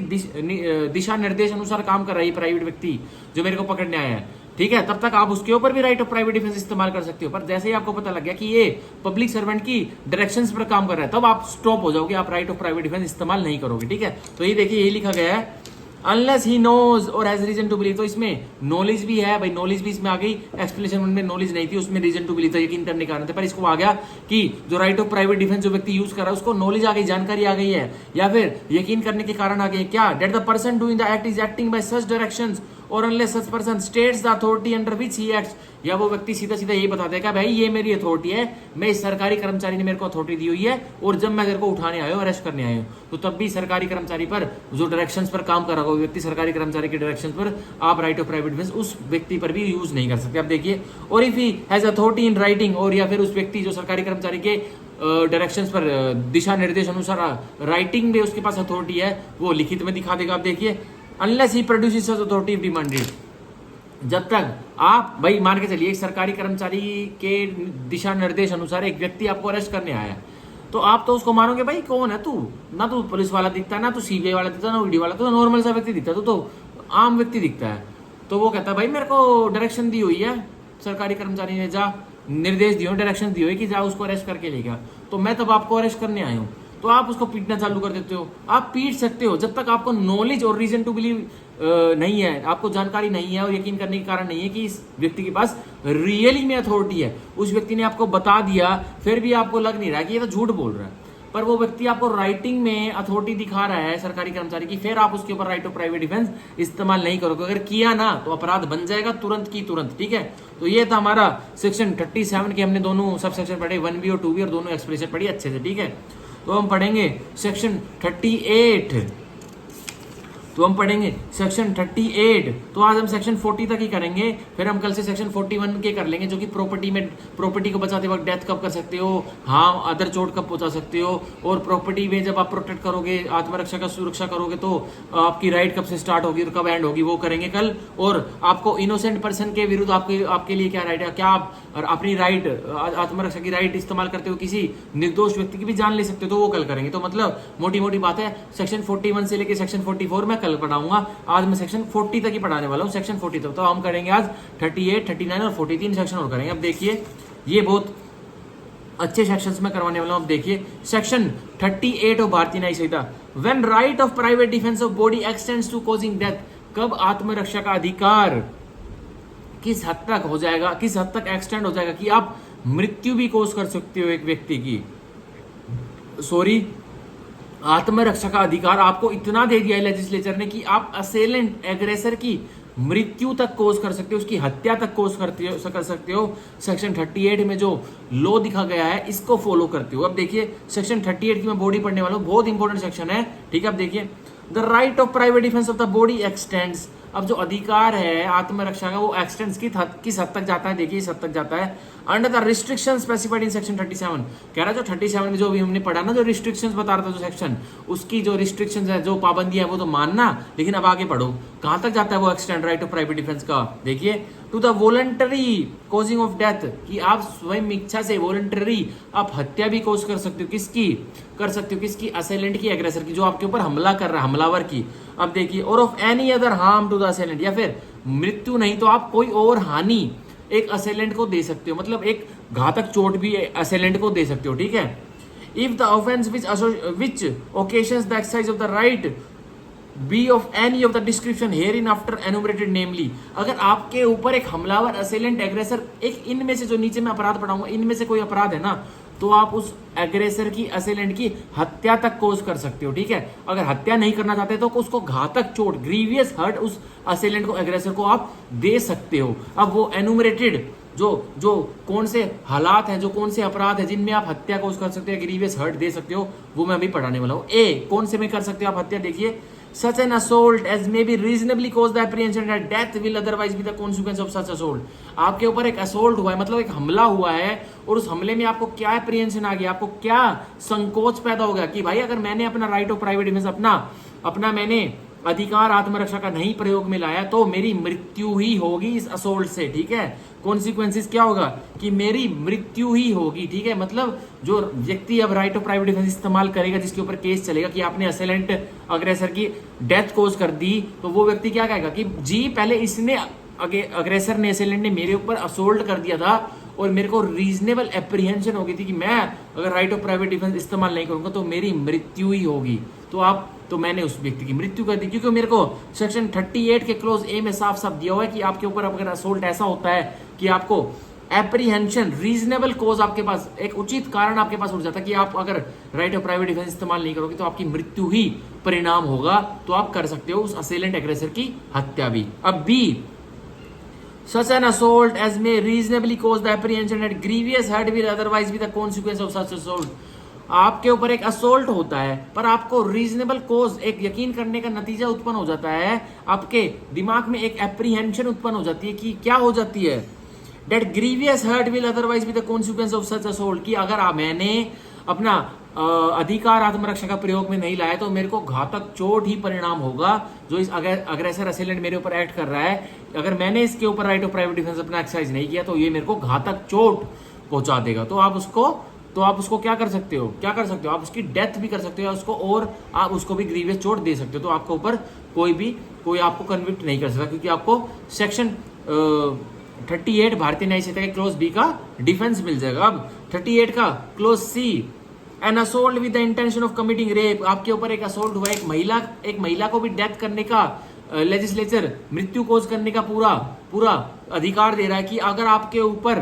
दिशा निर्देश अनुसार काम कर रहा है प्राइवेट व्यक्ति जो मेरे को पकड़ने आया है, ठीक है, तब तक आप उसके ऊपर भी राइट ऑफ प्राइवेट डिफेंस इस्तेमाल कर सकते हो। पर जैसे ही आपको पता लग गया कि ये पब्लिक सर्वेंट की डायरेक्शंस पर काम कर रहा है, तब आप स्टॉप हो जाओगे, आप राइट ऑफ प्राइवेट डिफेंस इस्तेमाल नहीं करोगे, ठीक है। तो ये देखिए, यही लिखा गया है, unless he knows or has reason to believe. तो इसमें नॉलेज भी है भाई, नॉलेज भी इसमें आ गई, एक्सप्लेनेशन में नॉलेज नहीं थी, उसमें रीजन टू बिलीव था, यकीन करने के कारण थे, पर इसको आ गया कि जो राइट ऑफ प्राइवेट डिफेंस जो व्यक्ति यूज कर रहा है उसको नॉलेज आ गई, जानकारी आ गई है, या फिर यकीन करने के कारण आ गई क्या, that the person doing the act is acting by such directions और unless such person states the authority under which he acts, या वो व्यक्ति सीधा सीधा यही बता देगा भाई ये मेरी अथॉरिटी है, मैं इस सरकारी कर्मचारी ने मेरे को अथॉरिटी दी हुई है, और जब मैं तेरे को उठाने आया हूं, अरेस्ट करने आया हूं, तो तब भी सरकारी कर्मचारी पर जो डायरेक्शंस पर काम कर रहा होगा व्यक्ति, सरकारी कर्मचारी के डायरेक्शंस पर आप राइट ऑफ प्राइवेट डिफेंस उस व्यक्ति पर भी यूज नहीं कर सकते। आप देखिए, और if he has authority in writing, और या फिर उस व्यक्ति जो सरकारी कर्मचारी के डायरेक्शंस पर दिशा निर्देश अनुसार राइटिंग में उसके पास अथॉरिटी है, वो लिखित में दिखा देगा। आप देखिए, unless he produces authority demanded, जब तक आप भाई मान के चलिए एक सरकारी कर्मचारी के दिशा निर्देश अनुसार एक व्यक्ति आपको अरेस्ट करने आया है, तो आप तो उसको मानोगे भाई कौन है तू, ना तू पुलिस वाला दिखता है, ना तू सीबीआई वाला दिखता है, ना ईडी वाला, तो नॉर्मल सा व्यक्ति दिखता है, तो आम व्यक्ति दिखता है। तो वो कहता है भाई मेरे को डायरेक्शन दी हुई है सरकारी कर्मचारी ने, जा निर्देश दिए, डायरेक्शन दी हुई कि जा उसको अरेस्ट करके ले गया, तो मैं तब आपको अरेस्ट करने आया हूँ। तो आप उसको पीटना चालू कर देते हो। आप पीट सकते हो जब तक आपको नॉलेज और रीजन टू बिलीव नहीं है, आपको जानकारी नहीं है और यकीन करने के कारण नहीं है कि इस व्यक्ति के पास रियली में अथॉरिटी है। उस व्यक्ति ने आपको बता दिया, फिर भी आपको लग नहीं रहा कि ये तो झूठ बोल रहा है, पर वो व्यक्ति आपको राइटिंग में अथॉरिटी दिखा रहा है सरकारी कर्मचारी की, फिर आप उसके ऊपर राइट ऑफ प्राइवेट डिफेंस इस्तेमाल नहीं करोगे। अगर किया ना तो अपराध बन जाएगा तुरंत की तुरंत, ठीक है। तो ये था हमारा सेक्शन 37 के, हमने दोनों सब सेक्शन पढ़े, 1B और 2B, और दोनों एक्सप्रेशन पढ़ी अच्छे से, ठीक है। तो हम पढ़ेंगे सेक्शन 38, तो हम पढ़ेंगे सेक्शन 38। तो आज हम सेक्शन 40 तक ही करेंगे, फिर हम कल से सेक्शन 41 के कर लेंगे, जो कि प्रॉपर्टी को बचाते वक्त डेथ कब कर सकते हो, हाँ अदर चोट कब पहुंचा सकते हो, और प्रॉपर्टी में जब आप प्रोटेक्ट करोगे, आत्मरक्षा का सुरक्षा करोगे, तो आपकी राइट कब से स्टार्ट होगी और कब एंड होगी, वो करेंगे कल। और आपको इनोसेंट पर्सन के विरुद्ध आपके लिए क्या राइट है, क्या आप अपनी राइट, आत्मरक्षा की राइट इस्तेमाल करते हो किसी निर्दोष व्यक्ति की भी जान ले सकते हो, तो वो कल करेंगे। तो मतलब मोटी मोटी बात है, सेक्शन 41 से लेके सेक्शन 44 में कल पढ़ाऊंगा, आज मैं सेक्शन 40 तक ही पढ़ाने वाला हूँ, सेक्शन 40 तक। तो हम करेंगे आज 38, 39 और 43 सेक्शन और करेंगे। अब देखिए ये बहुत अच्छे सेक्शंस में करवाने वाला हूं। अब देखिए section 38 of Bharatiya Nyaya Sanhita, when right of private defence of body extends to causing death, कब आत्मरक्षा का अधिकार किस हद तक हो जाएगा, किस हद तक एक्सटेंड हो जाएगा कि आप मृत्यु भी कोस कर सकते हो एक व्यक्ति की, सॉरी आत्मरक्षा का अधिकार आपको इतना दे दिया है लेजिस्लेचर ने कि आप असेलेंट एग्रेसर की मृत्यु तक कोस कर सकते हो, उसकी हत्या तक कोस कर सकते हो। सेक्शन 38 में जो लॉ दिखा गया है इसको फॉलो करते हो। अब देखिए सेक्शन 38 की मैं बॉडी पढ़ने वाला हूं, बहुत इंपॉर्टेंट सेक्शन है, ठीक है। अब देखिए the right of private defence of the body x tends, अब जो अधिकार है आत्मरक्षा का वो एक्सटेंड्स किस हद तक जाता है, देखिए इस हद तक जाता है under the restriction specified in section 37। कह रहा है जो 37 में जो भी हमने पढ़ा ना, जो रिस्ट्रिक्शंस बता रहा था जो सेक्शन, उसकी जो रिस्ट्रिक्शंस है, जो पाबंदियां है, वो तो मानना, लेकिन अब आगे पढ़ो कहां तक जाता है वो extend right of private defence का। देखिए to the voluntary causing of death, कि आप स्वयं इच्छा से वॉलंटरी आप हत्या भी कोस कर सकते हो, किसकी कर सकते हो, किसकी, असेलेंट की, एग्रेसर की, जो आपके ऊपर हमला कर रहा है, हमलावर की। अब देखिए or of any other harm to the assailant, या फिर मृत्यु नहीं तो आप कोई और हानि एक असेलेंट को दे सकते हो, मतलब एक घातक चोट भी असेलेंट को दे सकते हो, ठीक है। If the offence which occasions the exercise of the right be of any of the description hereinafter enumerated namely, अगर आपके ऊपर एक हमलावर, असेलेंट, एग्रेसर, एक इनमें से जो नीचे मैं अपराध पढ़ाऊंगा इनमें से कोई अपराध है ना, तो आप उस एग्रेसर की, असेलेंट की हत्या तक कोस कर सकते हो, ठीक है। अगर हत्या नहीं करना चाहते तो उसको घातक चोट, ग्रीवियस हर्ट उस असेलेंट को, एग्रेसर को आप दे सकते हो। अब वो एनुमरेटेड जो कौन से हालात हैं, जो कौन से अपराध है जिनमें आप हत्या कोस कर सकते हो, ग्रीवियस हर्ट दे सकते हो, वो मैं अभी पढ़ाने वाला हूं। ए, कौन से में कर सकते हो आप हत्या, देखिए such an assault as may be reasonably cause the apprehension that death will otherwise be the consequence of such assault। आपके ऊपर एक असोल्ट हुआ है, मतलब एक हमला हुआ है, और उस हमले में आपको क्या एप्रीहेंशन आ गया, आपको क्या संकोच पैदा हो गया कि भाई अगर मैंने अपना राइट ऑफ प्राइवेट डिफेंस, अपना मैंने अधिकार आत्मरक्षा का नहीं प्रयोग में लाया तो मेरी मृत्यु ही होगी इस असोल्ट से, ठीक है। कॉन्सिक्वेंसेस क्या होगा कि मेरी मृत्यु ही होगी, ठीक है। मतलब जो व्यक्ति अब राइट ऑफ प्राइवेट डिफेंस इस्तेमाल करेगा, जिसके ऊपर केस चलेगा कि आपने असेलेंट अग्रेसर की डेथ कोज कर दी, तो वो व्यक्ति क्या कहेगा कि जी पहले इसने, अग्रेसर ने, असेलेंट ने मेरे ऊपर असोल्ट कर दिया था और मेरे को रीजनेबल एप्रीहेंशन हो गई थी कि मैं अगर राइट ऑफ प्राइवेट डिफेंस इस्तेमाल नहीं करूंगा तो मेरी मृत्यु ही होगी। तो मैंने उस व्यक्ति की मृत्यु कर दी, क्योंकि मेरे को सेक्शन 38 के क्लोज ए में साफ साफ दिया हुआ है कि आपके ऊपर अगर असोल्ट ऐसा होता है कि आपको एप्रीहेंशन, रीजनेबल कोज आपके पास, एक उचित कारण आपके पास उठ जाता है कि आप अगर राइट ऑफ प्राइवेट डिफेंस इस्तेमाल नहीं करोगे तो आपकी मृत्यु ही परिणाम होगा, तो आप कर सकते हो उस असेलेंट एग्रेसर की हत्या भी। अब B, such an assault as may reasonably cause the apprehension that grievous hurt will otherwise be the consequence of such assault। आपके ऊपर एक असोल्ट होता है पर आपको रीजनेबल कोज, एक यकीन करने का नतीजा उत्पन्न हो जाता है, आपके दिमाग में एक एप्रीहेंशन उत्पन्न हो जाती है कि क्या हो जाती है, that grievous hurt will otherwise be the consequence of such assault, कि अगर मैंने अपना अधिकार आत्मरक्षा का प्रयोग में नहीं लाया तो मेरे को घातक चोट ही परिणाम होगा जो इस अग्रेसर असेलेंट मेरे ऊपर एक्ट कर रहा है, अगर मैंने इसके ऊपर राइट ऑफ प्राइवेट डिफेंस अपना एक्सरसाइज नहीं किया तो ये मेरे को घातक चोट पहुंचा देगा। तो आप उसको तो आप उसको क्या कर सकते हो, आप उसकी डेथ भी कर सकते हो उसको, और आप उसको भी ग्रीवियस चोट दे सकते हो। तो आपके ऊपर कोई आपको कन्विक्ट नहीं कर सकता, क्योंकि आपको सेक्शन 38 भारतीय न्याय संहिता के क्लोज बी का डिफेंस मिल जाएगा। अब 38 का clause C, an assault with the intention of committing rape, आपके ऊपर एक असोल्ट हुआ, एक महिला को भी डेथ करने का लेजिस्लेचर, मृत्यु कोज करने का पूरा अधिकार दे रहा है कि अगर आपके ऊपर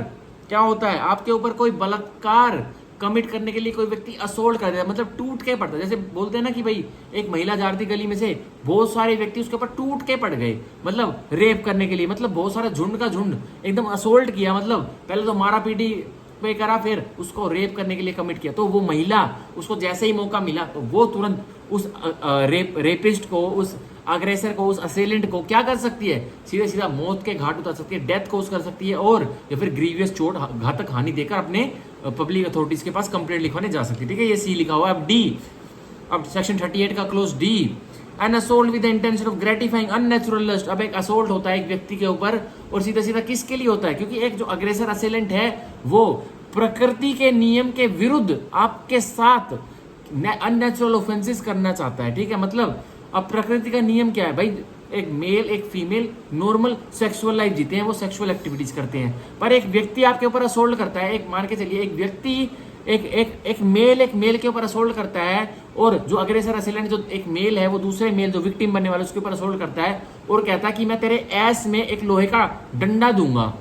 क्या होता है, आपके ऊपर कोई बलात्कार कमिट करने के लिए कोई व्यक्ति असोल्ट कर देता है, मतलब टूट के पड़ता है। जैसे बोलते हैं ना कि भाई एक महिला जा रही थी गली में से, बहुत सारे व्यक्ति उसके ऊपर टूट के पड़ गए, मतलब रेप करने के लिए, मतलब बहुत सारा झुंड का झुंड एकदम असोल्ट किया, मतलब पहले तो मारा पीटी पे करा, फिर उसको रेप करने के लिए कमिट किया। तो वो महिला, उसको जैसे ही मौका मिला तो वो तुरंत उस रेपिस्ट को, उस अग्रेसर को, उस असेलेंट को क्या कर सकती है, सीधा मौत के घाट उतार सकती है, डेथ कोज कर सकती है, और या फिर ग्रीवियस चोट, घातक हानि देकर अपने पब्लिक अथॉरिटीज के पास कंप्लेंट लिखवाने जा सकती है। ठीक है, ये सी लिखा हुआ है। अब डी, अब सेक्शन 38 का clause D, an assault with the intention of gratifying unnatural lust. अब एक असोल्ट होता है एक व्यक्ति के ऊपर, और सीधा किसके लिए होता है, क्योंकि एक जो अग्रेसर असेलेंट है वो प्रकृति के नियम के विरुद्ध आपके साथ अननेचुरल ऑफेंसेस करना चाहता है। ठीक है, मतलब अब प्रकृति का नियम क्या है भाई, एक मेल एक फीमेल नॉर्मल सेक्सुअल लाइफ जीते हैं, वो सेक्सुअल एक्टिविटीज करते हैं, पर एक व्यक्ति आपके ऊपर असोल्ट करता है, एक मान के चलिए एक व्यक्ति एक मेल के ऊपर असोल्ट करता है, और जो अग्रेसर असेलेंट जो एक मेल है वो दूसरे मेल जो विक्टिम बनने वाले उसके ऊपर असोल्ट करता है, और कहता है कि मैं तेरे एस में एक लोहे का डंडा दूंगा।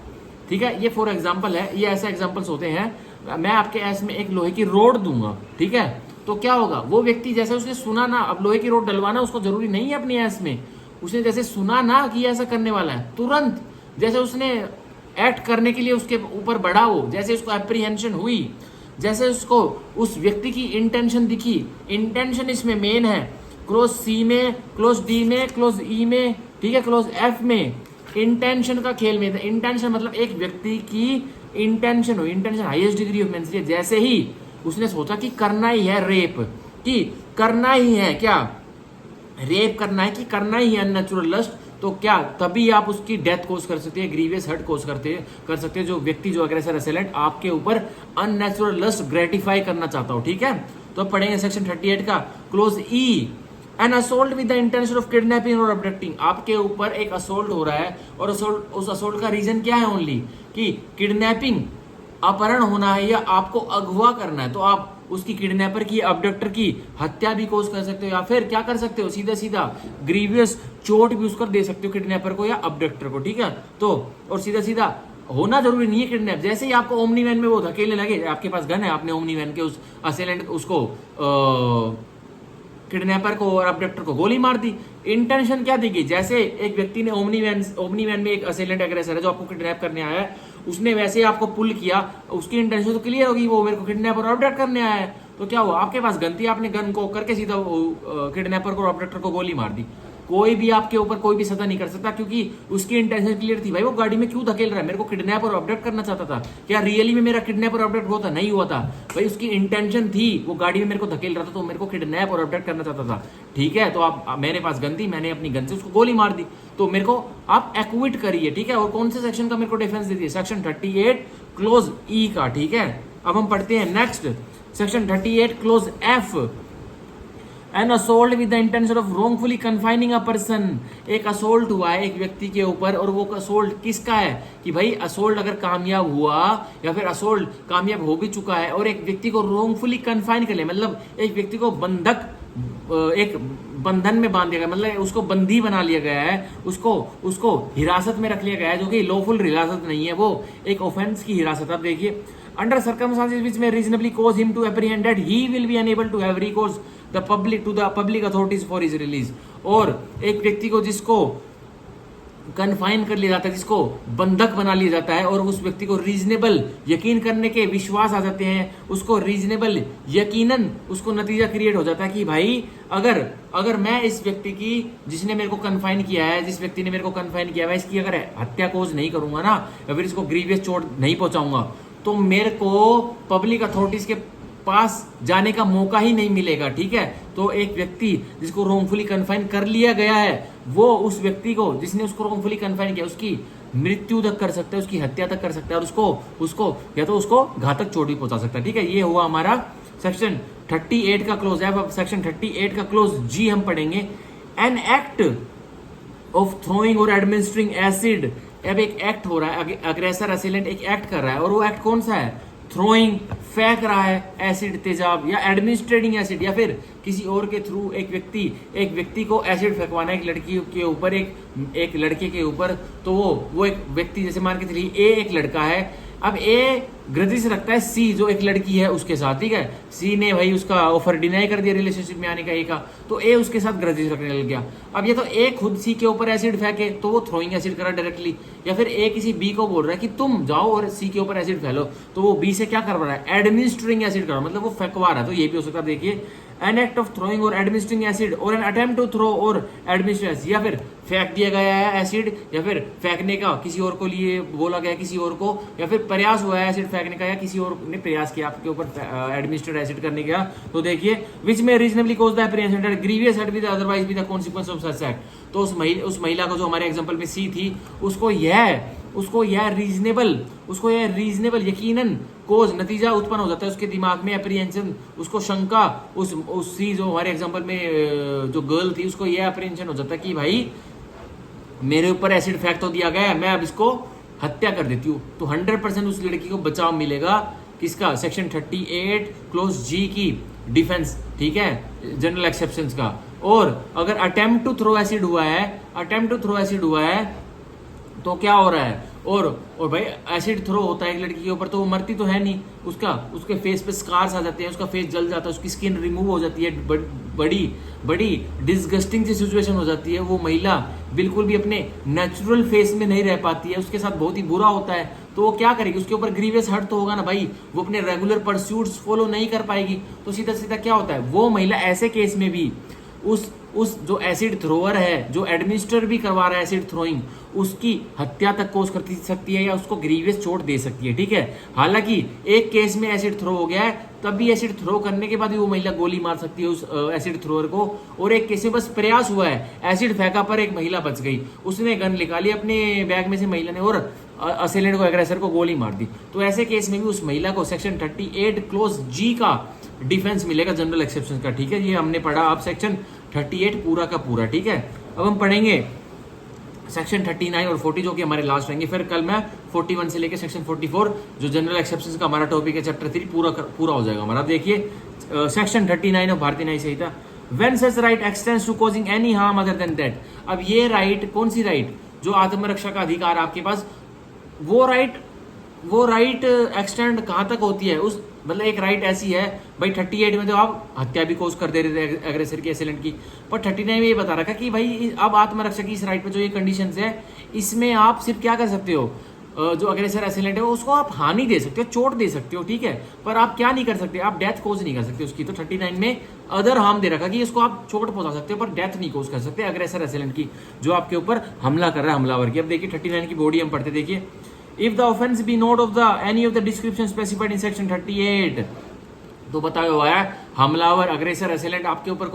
ठीक है, ये फॉर एग्जाम्पल है, ये ऐसे एग्जाम्पल्स होते हैं, मैं आपके एस में एक लोहे की रोड दूंगा। ठीक है, तो क्या होगा, वो व्यक्ति जैसे उसने सुना ना, अब लोहे की रोड डलवाना उसको जरूरी नहीं है अपने एस में, उसने जैसे सुना ना कि ऐसा करने वाला है, तुरंत जैसे उसने एक्ट करने के लिए उसके ऊपर बढ़ा, वो जैसे उसको एप्रीहेंशन हुई, जैसे उसको उस व्यक्ति की इंटेंशन दिखी, इंटेंशन इसमें मेन है, क्लोज सी में, क्लोज डी में, क्लोज ई में, ठीक है, क्लोज एफ में इंटेंशन का खेल में था। इंटेंशन मतलब एक व्यक्ति की इंटेंशन हो, intention highest degree of mens, जैसे ही उसने सोचा कि करना ही है रेप, कि करना ही है क्या, रेप करना है, कि करना ही है अननेचुरल लस्ट, तो क्या तभी आप उसकी डेथ कोज कर सकते हैं, ग्रीवियस हर्ट कोज कर सकते हैं, जो व्यक्ति जो अग्रेसर असेलेंट आपके ऊपर अननेचुरल लस्ट ग्रेटिफाई करना चाहता हो। ठीक है, तो अब पढ़ेंगे सेक्शन 38 का clause E, an assault with the intention of kidnapping or abducting. आपके ऊपर एक असोल्ट हो रहा है, और उस असोल्ट का रीजन क्या है, ओनली कि किडनैपिंग, अपहरण होना है, या आपको अगवा करना है, तो आप उसकी किडनैपर की, अबडक्टर की हत्या भी कोस कर सकते हो, या फिर क्या कर सकते हो, सीधा ग्रीवियस चोट भी उसको दे सकते हो, किडनैपर को या अबडक्टर को। ठीक है, तो और सीधा होना जरूरी नहीं है किडनैप, जैसे ही आपको ओमनी वैन में वो धकेलने लगे, आपके पास गन है, आपने ओमनी वैन के उस असेलेंट उसको किडनैपर को और अबडक्टर को गोली मार दी, इंटेंशन क्या दिखी, जैसे एक व्यक्ति ने ओमनी वैन में एक असेलेंट अग्रेसर है जो आपको किडनैप करने आया है, उसने वैसे ही आपको पुल किया, उसकी इंटेंशन तो क्लियर होगी, वो मेरे को किडनैप और अबडक्ट करने आया है, तो क्या हुआ, आपके पास गन थी, आपने गन को करके सीधा किडनैपर को और अबडक्टर को गोली मार दी। कोई भी आपके ऊपर कोई भी सजा नहीं कर सकता, क्योंकि उसकी इंटेंशन क्लियर थी, भाई वो गाड़ी में क्यों धकेल रहा है, मेरे को किडनैप और अबडक्ट करना चाहता था, क्या रियली में मेरा किडनैप और अबडक्ट हुआ था, नहीं हुआ था भाई, उसकी इंटेंशन थी, वो गाड़ी में मेरे को धकेल रहा था, तो मेरे को किडनैप और अबडक्ट करना चाहता था। ठीक है, तो आप, मेरे पास गन थी, मैंने अपनी गन से उसको गोली मार दी, तो मेरे को आप एक्विट करिए। ठीक है, और कौन से सेक्शन का मेरे को डिफेंस दे दिए, सेक्शन 38 क्लोज ई का। ठीक है, अब हम पढ़ते हैं next section 38 clause F, an assault with the intention of wrongfully confining a person. एक असोल्ट हुआ है एक व्यक्ति के ऊपर, और वो असोल्ट किसका है, कि भाई असोल्ट अगर कामयाब हुआ, या फिर असोल्ट कामयाब हो भी चुका है, और एक व्यक्ति को wrongfully confine कर लिया, मतलब एक व्यक्ति को एक बंधन में बांध दिया गया, मतलब उसको बंदी बना लिया गया है, उसको हिरासत में रख लिया गया है, जो कि लॉफुल हिरासत नहीं है, वो एक ऑफेंस की हिरासत। आप देखिए, under circumstances which may reasonably cause him to apprehend that he will be unable to have recourse the public authorities for his release. और एक व्यक्ति को जिसको कन्फाइन कर लिया जाता है, जिसको बंधक बना लिया जाता है, और उस व्यक्ति को रीजनेबल यकीन करने के विश्वास आ जाते हैं, उसको रीजनेबल यकीनन उसको नतीजा क्रिएट हो जाता है कि भाई अगर मैं इस व्यक्ति की, जिसने मेरे को कन्फाइन किया है, जिस व्यक्ति ने मेरे को कन्फाइन किया है, इसकी अगर हत्या कोज नहीं करूंगा ना, या फिर इसको ग्रीवियस चोट नहीं पहुंचाऊंगा, तो मेरे को पब्लिक अथॉरिटीज के पास जाने का मौका ही नहीं मिलेगा। ठीक है, तो एक व्यक्ति जिसको रोंगफुली कन्फाइन कर लिया गया है, वो उस व्यक्ति को, जिसने उसको रोंगफुली कन्फाइन किया, उसकी मृत्यु तक कर सकता है, उसकी हत्या तक कर सकता है, और उसको उसको या तो उसको घातक चोट भी पहुंचा सकता है। ठीक है, ये हुआ हमारा सेक्शन 38 का क्लोज है। अब सेक्शन 38 का क्लोज जी हम पढ़ेंगे। एन एक्ट ऑफ थ्रोइंग और एडमिनिस्ट्रिंग एसिड। अब एक एक्ट हो रहा है, अग्रेसर असेलेंट एक एक्ट कर रहा है, और वो एक्ट कौन सा है? थ्रोइंग, फेंक रहा है एसिड तेजाब, या एडमिनिस्ट्रेटिंग एसिड, या फिर किसी और के थ्रू एक व्यक्ति को एसिड फेंकवाना है एक लड़की के ऊपर, एक लड़के के ऊपर। तो वो एक व्यक्ति, जैसे मान के चलिए ए एक लड़का है, अब ए ग्रजिश रखता है सी जो एक लड़की है उसके साथ। ठीक है, सी ने भाई उसका ऑफर डिनाई कर दिया रिलेशनशिप में आने का ए का, तो ए उसके साथ ग्रजिश रखने लग गया। अब ये तो ए खुद सी के ऊपर एसिड फेंके तो वो थ्रोइंग एसिड करा डायरेक्टली, या फिर ए किसी बी को बोल रहा है कि तुम जाओ और सी के ऊपर एसिड फैलो, तो वो बी से क्या करवा रहा है? एडमिनिस्ट्रिंग एसिड कर रहा है, मतलब वो फेंकवा रहा है। तो ये भी हो सकता है, देखिए एन एक्ट ऑफ थ्रोइंग और एडमिनिस्ट्रिंग एसिड और एन अटेम्प्ट टू थ्रो और एडमिनिस्ट्रेट एसिड, या फिर फेंक दिया गया है एसिड, या फिर फेंकने का किसी और को लिए बोला गया किसी और को, या फिर प्रयास हुआ है एसिड फेंकने का, या किसी और ने प्रयास किया आपके ऊपर एडमिनिस्ट्रेट एसिड करने का। तो देखिए which may reasonably cause the apprehension that grievous had been otherwise be the consequence of such act. तो उस महिला को, जो हमारे एग्जांपल में सी थी, उसको यह रीजनेबल यकीनन कोज नतीजा उत्पन्न हो जाता है उसके दिमाग में, एप्रीहेंशन, उसको शंका, उस सी जो हमारे एग्जांपल में जो गर्ल थी, उसको यह एप्रीहेंशन हो जाता है कि भाई मेरे ऊपर एसिड फेंक तो दिया गया है, मैं अब इसको हत्या कर देती हूँ। तो 100% उस लड़की को बचाव मिलेगा किसका? सेक्शन 38 क्लोज जी की डिफेंस। ठीक है, जनरल एक्सेप्शंस का। और अगर अटेम्प्ट टू थ्रो एसिड हुआ है तो क्या हो रहा है? और भाई एसिड थ्रो होता है एक लड़की के ऊपर, तो वो मरती तो है नहीं, उसके फेस पे स्कार्स आ जाते हैं, उसका फेस जल जाता है, उसकी स्किन रिमूव हो जाती है, बड़ी डिस्गस्टिंग सी सिचुएशन हो जाती है। वो महिला बिल्कुल भी अपने नेचुरल फेस में नहीं रह पाती है, उसके साथ बहुत ही बुरा होता है। तो वो क्या करेगी? उसके ऊपर ग्रीवियस हर्ट तो होगा ना भाई, वो अपने रेगुलर परस्यूट्स फॉलो नहीं कर पाएगी। तो सीधा सीधा क्या होता है? वो महिला ऐसे केस में भी उस जो एसिड थ्रोअर है, जो एडमिनिस्टर भी करवा रहा है एसिड थ्रोइंग, उसकी हत्या तक कोस कर सकती है, या उसको ग्रीवियस चोट दे सकती है। ठीक है, हालांकि एक केस में एसिड थ्रो हो गया है, तब भी एसिड थ्रो करने के बाद भी वो महिला गोली मार सकती है उस एसिड थ्रोअर को। और एक केस में बस प्रयास हुआ है, एसिड फेंका पर एक महिला बच गई, उसने गन निकाली अपने बैग में से महिला ने, और असेलेंट को, एग्रेसर को गोली मार दी। तो ऐसे केस में भी उस महिला को सेक्शन 38 क्लोज जी का डिफेंस मिलेगा जनरल एक्सेप्शन का। ठीक है, ये हमने पढ़ा। आप सेक्शन 38 पूरा का पूरा। ठीक है, अब हम पढ़ेंगे सेक्शन 39 और 40 जो कि हमारे लास्ट रहेंगे। फिर कल मैं 41 से लेकर सेक्शन 44 जो जनरल एक्सेप्शंस का हमारा टॉपिक है, चैप्टर 3 पूरा हो जाएगा हमारा। देखिए section 39 of Bharatiya Nyaya Sanhita, when such right extends to causing any harm other than that. अब ये राइट, कौन सी राइट? जो आत्मरक्षा का अधिकार आपके पास, वो राइट एक्सटेंड कहाँ तक होती है? उस मतलब एक राइट ऐसी है भाई, 38 में तो आप हत्या भी कोस कर दे रहे थे एग्रेसर की, एसेलेंट की, पर 39 में ये बता रखा कि भाई अब आत्मरक्षा की इस राइट में जो ये कंडीशंस है, इसमें आप सिर्फ क्या कर सकते हो? जो अग्रेसर एसेलेंट है उसको आप हानि दे सकते हो, चोट दे सकते हो। ठीक है, पर आप क्या नहीं कर सकते? आप डेथ कोज नहीं कर सकते उसकी। तो 39 में अदर हार्म दे रखा कि इसको आप चोट पहुंचा सकते हो, पर डेथ नहीं कोज कर सकते अग्रेसर एसेलेंट की, जो आपके ऊपर हमला कर रहा है, हमलावर की। अब देखिए 39 की बॉडी हम पढ़ते, देखिए if the offense be not of the any of the description specified in section 38। तो बताया हुआ है हमलावर, अग्रेसर, असेलेंट आपके ऊपर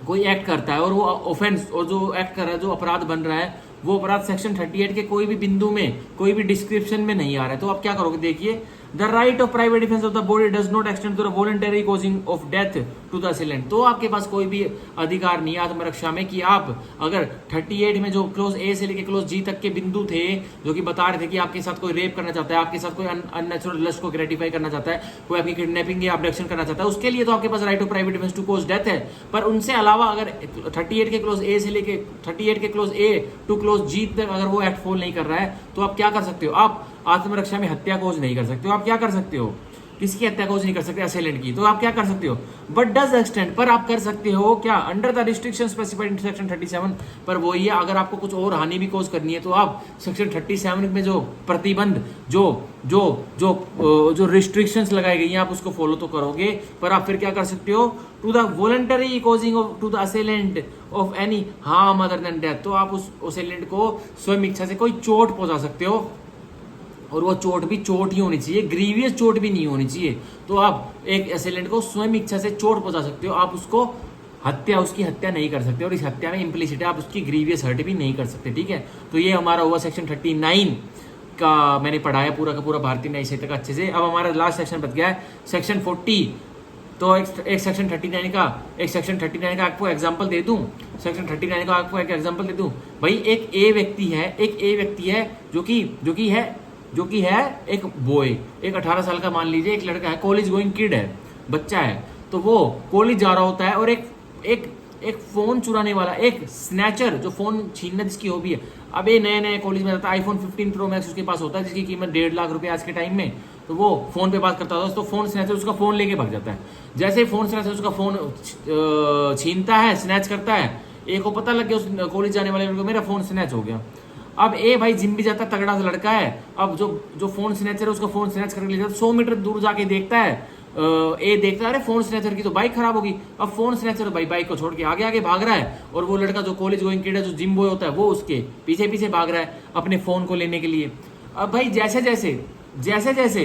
कोई एक्ट करता है, और वो ऑफेंस, और जो एक्ट कर रहा है, जो अपराध बन रहा है, वो अपराध सेक्शन 38 के कोई भी बिंदु में, कोई भी डिस्क्रिप्शन में नहीं आ रहा है। तो आप क्या करोगे? देखिए the right of private defence of the body does not extend to the voluntary causing of death to the assailant. तो आपके पास कोई भी अधिकार नहीं है आत्मरक्षा में कि आप अगर 38 में जो क्लोज ए से लेकर क्लोज जी तक के बिंदु थे, जो कि बता रहे थे कि आपके साथ कोई रेप करना चाहता है, आपके साथ कोई अननेचुरल लस्ट को ग्रेटिफाई करना चाहता है, कोई आपकी किडनैपिंग या अबडक्शन करना चाहता है, उसके लिए तो आपके पास right of private defence to cause death है। पर उनसे अलावा अगर 38 के क्लोज ए से लेकर 38 के क्लोज ए टू क्लोज जी तक अगर वो एक्ट फॉल नहीं कर रहा है, तो आप क्या कर सकते हो? आप आत्मरक्षा में हत्या कोज नहीं कर सकते हो। आप क्या कर सकते हो? किसकी हत्या कोज नहीं कर सकते? असेलेंट की। तो आप क्या कर सकते हो? बट डज एक्सटेंड, पर आप कर सकते हो क्या? Under the restriction specified in section 37। पर वही है, अगर आपको कुछ और हानि भी कोज करनी है, तो आप सेक्शन 37 में जो प्रतिबंध, जो रिस्ट्रिक्शंस लगाई गई हैं, आप उसको फॉलो तो करोगे, पर आप फिर क्या कर सकते हो? To the voluntary causing of to the assailant of any harm other than death. तो आप उस असेलेंट को स्वयं इच्छा से कोई चोट पहुंचा सकते हो, और वो चोट भी चोट ही होनी चाहिए, ग्रीवियस चोट भी नहीं होनी चाहिए। तो आप एक असेलेंट को स्वयं इच्छा से चोट पहुंचा सकते हो, आप उसको हत्या, उसकी हत्या नहीं कर सकते, और इस हत्या में इम्प्लिसिट है आप उसकी ग्रीवियस हर्ट भी नहीं कर सकते, ठीक है। तो ये हमारा हुआ सेक्शन 39 का, मैंने पढ़ाया पूरा का पूरा भारतीय न्याय संहिता का अच्छे से। अब हमारा लास्ट सेक्शन बच गया है सेक्शन 40। तो एक सेक्शन 39 का, आपको एग्जांपल दे दूं, सेक्शन 39 का आपको एक एग्जांपल दे दूं भाई। एक ए व्यक्ति है जो कि है एक बॉय, एक 18 साल का मान लीजिए एक लड़का है, कॉलेज गोइंग किड है, बच्चा है। तो वो कॉलेज जा रहा होता है और एक फोन चुराने वाला, एक स्नैचर, जो फोन छीनना जिसकी हॉबी है। अब ये नए कॉलेज में रहता है, आईफोन 15 प्रो मैक्स उसके पास होता है जिसकी कीमत 1.5 लाख रुपए आज के टाइम में। तो वो फोन पे बात करता होता है, तो फोन स्नैचर उसका फोन लेके भाग जाता है। जैसे ही फोन स्नैचर उसका फोन छीनता है, स्नैच करता है, एक को पता लग गया उस कॉलेज जाने वाले को, मेरा फोन स्नैच हो गया। अब ए भाई जिम भी जाता है, तगड़ा सा लड़का है। अब जो फोन स्नैचर है उसका फोन स्नैच करके ले जाता है, 100 मीटर दूर जाके देखता है, ए देखता है अरे फोन स्नैचर की तो बाइक खराब होगी। अब फोन स्नैचर भाई बाइक को छोड़ के आगे भाग रहा है, और वो लड़का जो कॉलेज गोइंग किड है, जो जिम बॉय होता है, वो उसके पीछे भाग रहा है अपने फोन को लेने के लिए। अब भाई जैसे जैसे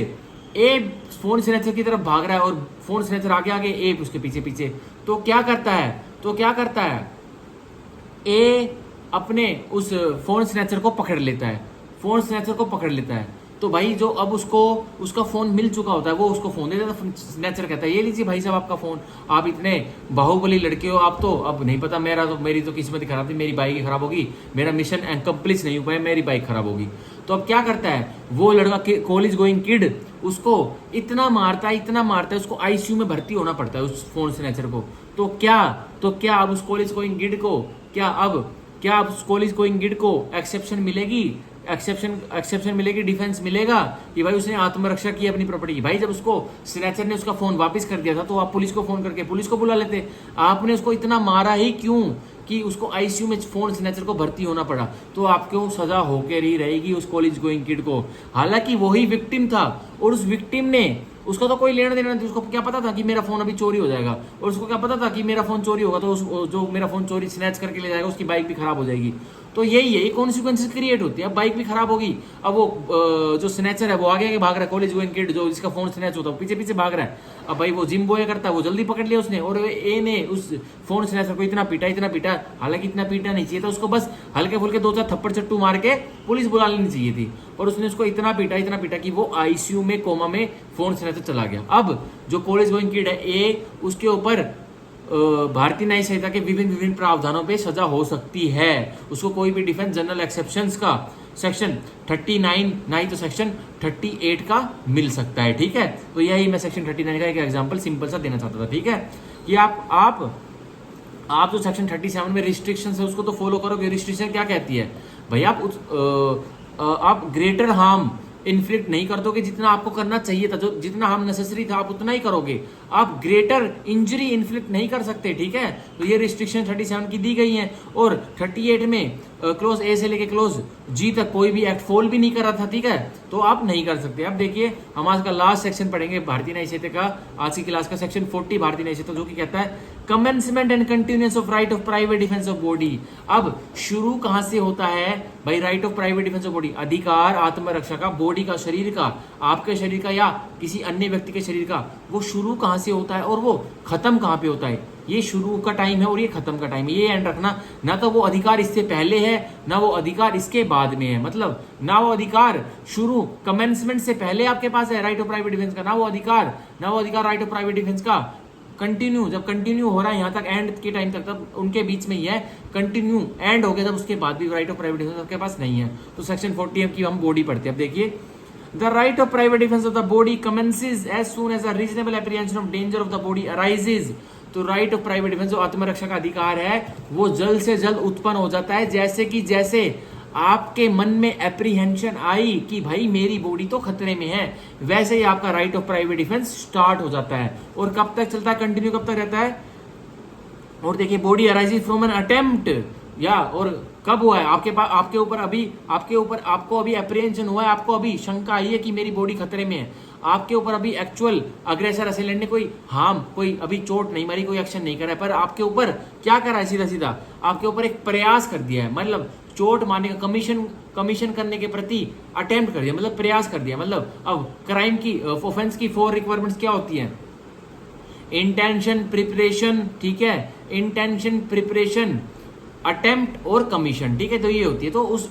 ए फोन स्नैचर की तरफ भाग रहा है और फोन स्नैचर आगे ए उसके पीछे, तो क्या करता है ए अपने उस फोन स्नैचर को पकड़ लेता है। तो भाई जो अब उसका फोन मिल चुका होता है, वो उसको फोन दे देता है। स्नैचर कहता है ये लीजिए भाई साहब आपका फोन, आप इतने बाहुबली लड़के हो, आप तो अब नहीं पता, मेरी तो किस्मत ही खराब थी, मेरी बाइक ही खराब होगी, मेरा मिशन एक्म्प्लिश नहीं हो पाया, मेरी बाइक खराब होगी। तो अब क्या करता है वो लड़का, कॉलेज गोइंग किड, उसको इतना मारता है, उसको आईसीयू में भर्ती होना पड़ता है उस फोन स्नैचर को। तो क्या अब उस कॉलेज गोइंग किड को क्या अब उस कॉलेज गोइंग किड को एक्सेप्शन मिलेगी, डिफेंस मिलेगा कि भाई उसने आत्मरक्षा की अपनी प्रॉपर्टी की। भाई जब उसको स्नैचर ने उसका फोन वापस कर दिया था, तो आप पुलिस को फोन करके पुलिस को बुला लेते। आपने उसको इतना मारा ही क्यों कि उसको आईसीयू में फोन स्नैचर को भर्ती होना पड़ा। तो आपको सजा होकर ही रहेगी उस कॉलेज गोइंग किड को। हालांकि वही विक्टिम था, और उस विक्टिम ने, उसका तो कोई लेना देना नहीं, उसको क्या पता था कि मेरा फोन अभी चोरी हो जाएगा, और उसको क्या पता था कि मेरा फोन चोरी होगा तो जो मेरा फोन चोरी स्नैच करके ले जाएगा उसकी बाइक भी खराब हो जाएगी। तो यही है, ये कॉन्सिक्वेंसेस क्रिएट होती है। अब बाइक भी खराब होगी, अब वो जो स्नैचर है वो आगे भाग रहा है, कॉलेज गोइंग किड जो जिसका फोन स्नैच होता है पीछे भाग रहा है। अब भाई वो जिम बॉय करता है, वो जल्दी पकड़ लिया उसने, और ए ने उस फोन स्नैचर को इतना पीटा, हालांकि इतना पीटना नहीं चाहिए था उसको, बस हल्के फुल्के 2-4 थप्पड़ चट्टू मार के पुलिस बुला लेनी चाहिए थी, और उसने उसको इतना पीटा कि वो आईसीयू में कोमा में फोन स्नैचर चला गया। अब जो कॉलेज गोइंग किड है ए, उसके ऊपर भारतीय न्याय संहिता के विभिन्न प्रावधानों पे सजा हो सकती है। उसको कोई भी डिफेंस जनरल एक्सेप्शंस का सेक्शन 39 नहीं तो सेक्शन 38 का मिल सकता है, ठीक है। तो यही मैं सेक्शन 39 का एक एग्जांपल सिंपल सा देना चाहता था, ठीक है, कि आप जो सेक्शन 37 में रिस्ट्रिक्शंस है उसको तो फॉलो करोगे। रिस्ट्रिक्शन क्या कहती है भाई, आप ग्रेटर हार्म इन्फ्लिक्ट नहीं कर दोगे जितना आपको करना चाहिए था, जो जितना हार्म नेसेसरी था आप उतना ही करोगे, आप ग्रेटर इंजरी इन्फ्लिक्ट नहीं कर सकते, ठीक है। तो ये रिस्ट्रिक्शन 37 की दी गई है, और 38 में क्लोज ए से लेके क्लोज जी तक कोई भी एक्ट फॉल भी नहीं कर रहा था, ठीक है, तो आप नहीं कर सकते। अब देखिए हम आज का लास्ट सेक्शन पढ़ेंगे भारतीय न्याय संहिता का, आज की क्लास का सेक्शन 40 भारतीय न्याय संहिता, जो कि कहता है commencement and continuance of right of private defence of body. अब शुरू कहां से होता है भाई right of private defence of body, अधिकार आत्मरक्षा का, बॉडी का, शरीर का, आपके शरीर का या किसी अन्य व्यक्ति के शरीर का, वो शुरू कहां से होता है और वो खत्म कहां पे होता है। ये शुरू का टाइम है और ये खत्म का टाइम है, ये एंड रखना। ना तो वो अधिकार इससे पहले है, ना वो अधिकार इसके बाद में है, मतलब ना वो अधिकार शुरू कमेंसमेंट से पहले आपके पास है राइट ऑफ प्राइवेट डिफेंस का, ना वो अधिकार राइट ऑफ प्राइवेट डिफेंस का कंटिन्यू, जब कंटिन्यू हो रहा है यहाँ तक एंड के टाइम तक, तब उनके बीच में ही है। कंटिन्यू एंड हो गया तब उसके बाद भी राइट ऑफ प्राइवेट डिफेंस आपके पास नहीं है। तो सेक्शन 40 की हम बॉडी पढ़ते हैं। अब देखिए, the right of private defence of the body commences as soon as a reasonable apprehension of danger of the body arises. तो राइट ऑफ प्राइवेट डिफेंस जो आत्मरक्षा का अधिकार है वो जल्द से जल्द उत्पन्न हो जाता है, जैसे आपके मन में एप्रीहेंशन आई कि भाई मेरी बॉडी तो खतरे में है, वैसे ही आपका right of private defence start हो जाता है। और कब तक चलता है, कंटिन्यू कब तक रहता है। और देखिए, body arises from an attempt, या और कब हुआ है आपके ऊपर आपको अभी एप्रीहेंशन हुआ है, आपको अभी शंका आई है कि मेरी बॉडी खतरे में है, आपके ऊपर अभी एक्चुअल अग्रेसर असेलेंट ने कोई अभी चोट नहीं मारी, कोई एक्शन नहीं करा है, पर आपके ऊपर क्या करा है, सीधा आपके ऊपर एक प्रयास कर दिया है, मतलब चोट मारने का कमीशन करने के प्रति अटेम्प्ट कर दिया, मतलब प्रयास कर दिया। मतलब अब क्राइम की ऑफेंस की 4 रिक्वायरमेंट्स क्या होती है, इंटेंशन प्रिपरेशन, ठीक है, इंटेंशन प्रिपरेशन, अटेम्प्ट और कमीशन, ठीक है, तो ये होती है। तो उस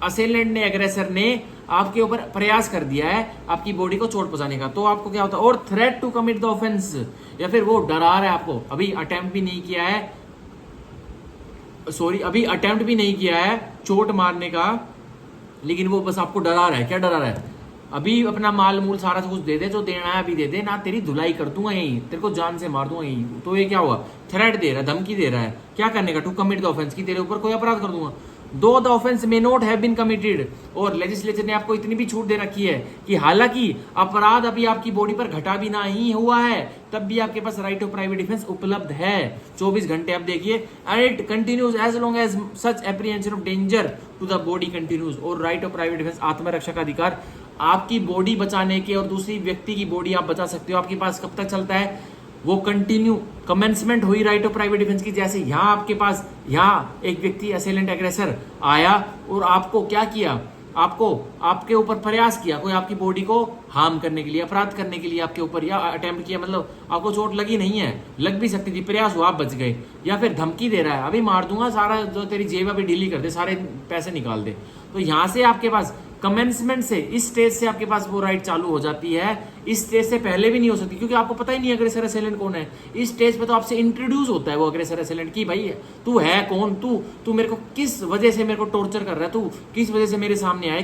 असेलेंट ने, एग्रेसर ने आपके ऊपर प्रयास कर दिया है आपकी बॉडी को चोट पहुंचाने का, तो आपको क्या होता है, or threat to commit the offence, या फिर वो डरा रहा है आपको, अभी अटेम्प्ट भी नहीं किया है, सॉरी अभी अटेम्प्ट भी नहीं किया है चोट मारने का, लेकिन वो बस आपको डरा रहा है। क्या डरा रहा है, अभी अपना माल मूल सारा कुछ दे दे, जो देना है अभी दे दे, ना तेरी धुलाई कर दूंगा यहीं, तेरे को जान से मार दूंगा यहीं। तो ये क्या हुआ, थ्रेट दे रहा है, धमकी दे रहा है, क्या करने का, टू कमिट द ऑफेंस, की तेरे ऊपर कोई अपराध कर दूंगा। Though the offence may not have been committed, और लेजिस्लेचर ने आपको इतनी भी छूट दे रखी है कि हालांकि अपराध अभी आपकी बॉडी पर घटा भी नहीं हुआ है, तब भी आपके पास राइट ऑफ प्राइवेट डिफेंस उपलब्ध है 24 घंटे। आप देखिए, and it continues as long as such apprehension of danger to the body continues. और राइट ऑफ प्राइवेट डिफेंस, आत्मरक्षा का अधिकार, आपकी बॉडी बचाने के और दूसरी व्यक्ति की बॉडी आप बचा सकते हो, आपके पास कब तक चलता है, वो कंटिन्यू। कमेंसमेंट हुई राइट ऑफ प्राइवेट डिफेंस की, जैसे यहां आपके पास, यहां एक व्यक्ति असेलेंट एग्रेसर आया और आपको क्या किया, आपको आपके ऊपर प्रयास किया, कोई आपकी बॉडी को हार्म करने के लिए, अपराध करने के लिए आपके ऊपर, या अटेम्प्ट किया, मतलब आपको चोट लगी नहीं है, लग भी सकती थी, प्रयास हुआ, आप बच गए, या फिर धमकी दे रहा है, अभी मार दूंगा, सारा जो तेरी जेब अभी ढीली कर दे, सारे पैसे निकाल दे। तो यहां से आपके पास कमेंसमेंट से, इस स्टेज से आपके पास वो राइट चालू हो जाती है। इस स्टेज से पहले भी नहीं हो सकती, क्योंकि आपको पता ही नहीं अग्रेसर असेलेंट कौन है। इस स्टेज पे तो आपसे इंट्रोड्यूस होता है वो अग्रेसर असेलेंट की, भाई तू है कौन, तू मेरे को किस वजह से मेरे को टॉर्चर कर रहा है, तू किस वजह से मेरे सामने आया,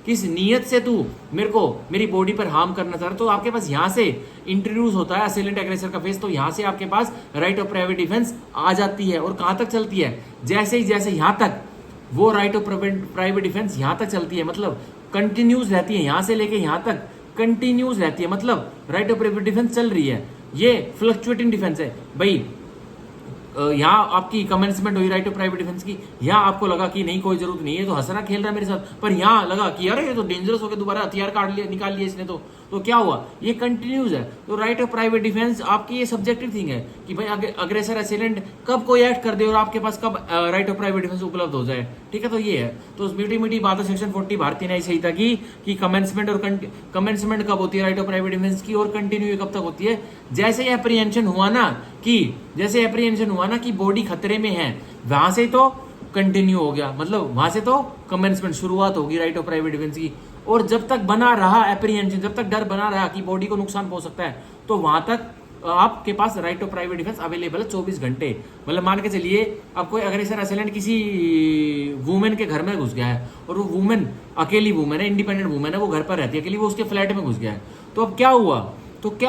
किस नीयत से तू मेरे को मेरी बॉडी पर हार्म करना चाह रहा है। तो आपके पास यहाँ से इंट्रोड्यूस होता है असेलेंट एग्रेसर का फेस। तो यहाँ से आपके पास राइट ऑफ प्राइवेट डिफेंस आ जाती है। और कहाँ तक चलती है, जैसे यहाँ तक वो राइट ऑफ प्राइवेट डिफेंस यहाँ तक चलती है, मतलब कंटिन्यूज रहती है, यहां से लेके यहां तक कंटिन्यूज रहती है, मतलब राइट ऑफ प्राइवेट डिफेंस चल रही है। ये फ्लक्चुएटिंग डिफेंस है भाई। यहाँ आपकी कमेंसमेंट हुई राइट ऑफ प्राइवेट डिफेंस की, यहाँ आपको लगा कि नहीं कोई जरूरत नहीं है, तो हंस रहा खेल रहा है मेरे साथ, पर यहाँ लगा कि अरे ये तो डेंजरस हो गया, दोबारा हथियार काट लिया, निकाल लिया इसने, तो क्या हुआ, ये कंटिन्यूज है। तो राइट ऑफ प्राइवेट डिफेंस आपकी ये सब्जेक्टिव थिंग है कि भाई अग्रेसर असेलेंट कब कोई एक्ट कर दे और आपके पास कब राइट ऑफ प्राइवेट डिफेंस उपलब्ध हो जाए, ठीक है। तो ये है, तो मीठी मीठी बात है सेक्शन 40 भारतीय न्याय संहिता की कि कमेंसमेंट और कमेंसमेंट कब होती है राइट ऑफ प्राइवेट डिफेंस की, और कंटिन्यू कब तक होती है, जैसे एप्रीहेंशन हुआ ना कि बॉडी खतरे में है, वहां से तो कंटिन्यू हो गया, मतलब वहां से तो कमेंसमेंट शुरुआत होगी राइट ऑफ प्राइवेट डिफेंस की। और जब तक बना रहा एप्रीहेंशन, जब तक डर बना रहा कि बॉडी को नुकसान पहुंच सकता है, तो वहां तक आपके पास right of private defence available है 24 घंटे। मतलब मान के चलिए अब कोई अग्रेसर असेलेंट किसी वुमेन के घर में घुस गया है, और वो वुमेन अकेली वुमेन है, इंडिपेंडेंट वुमेन है, वो घर पर रहती है अकेली, वो उसके फ्लैट में घुस गया है। तो अब क्या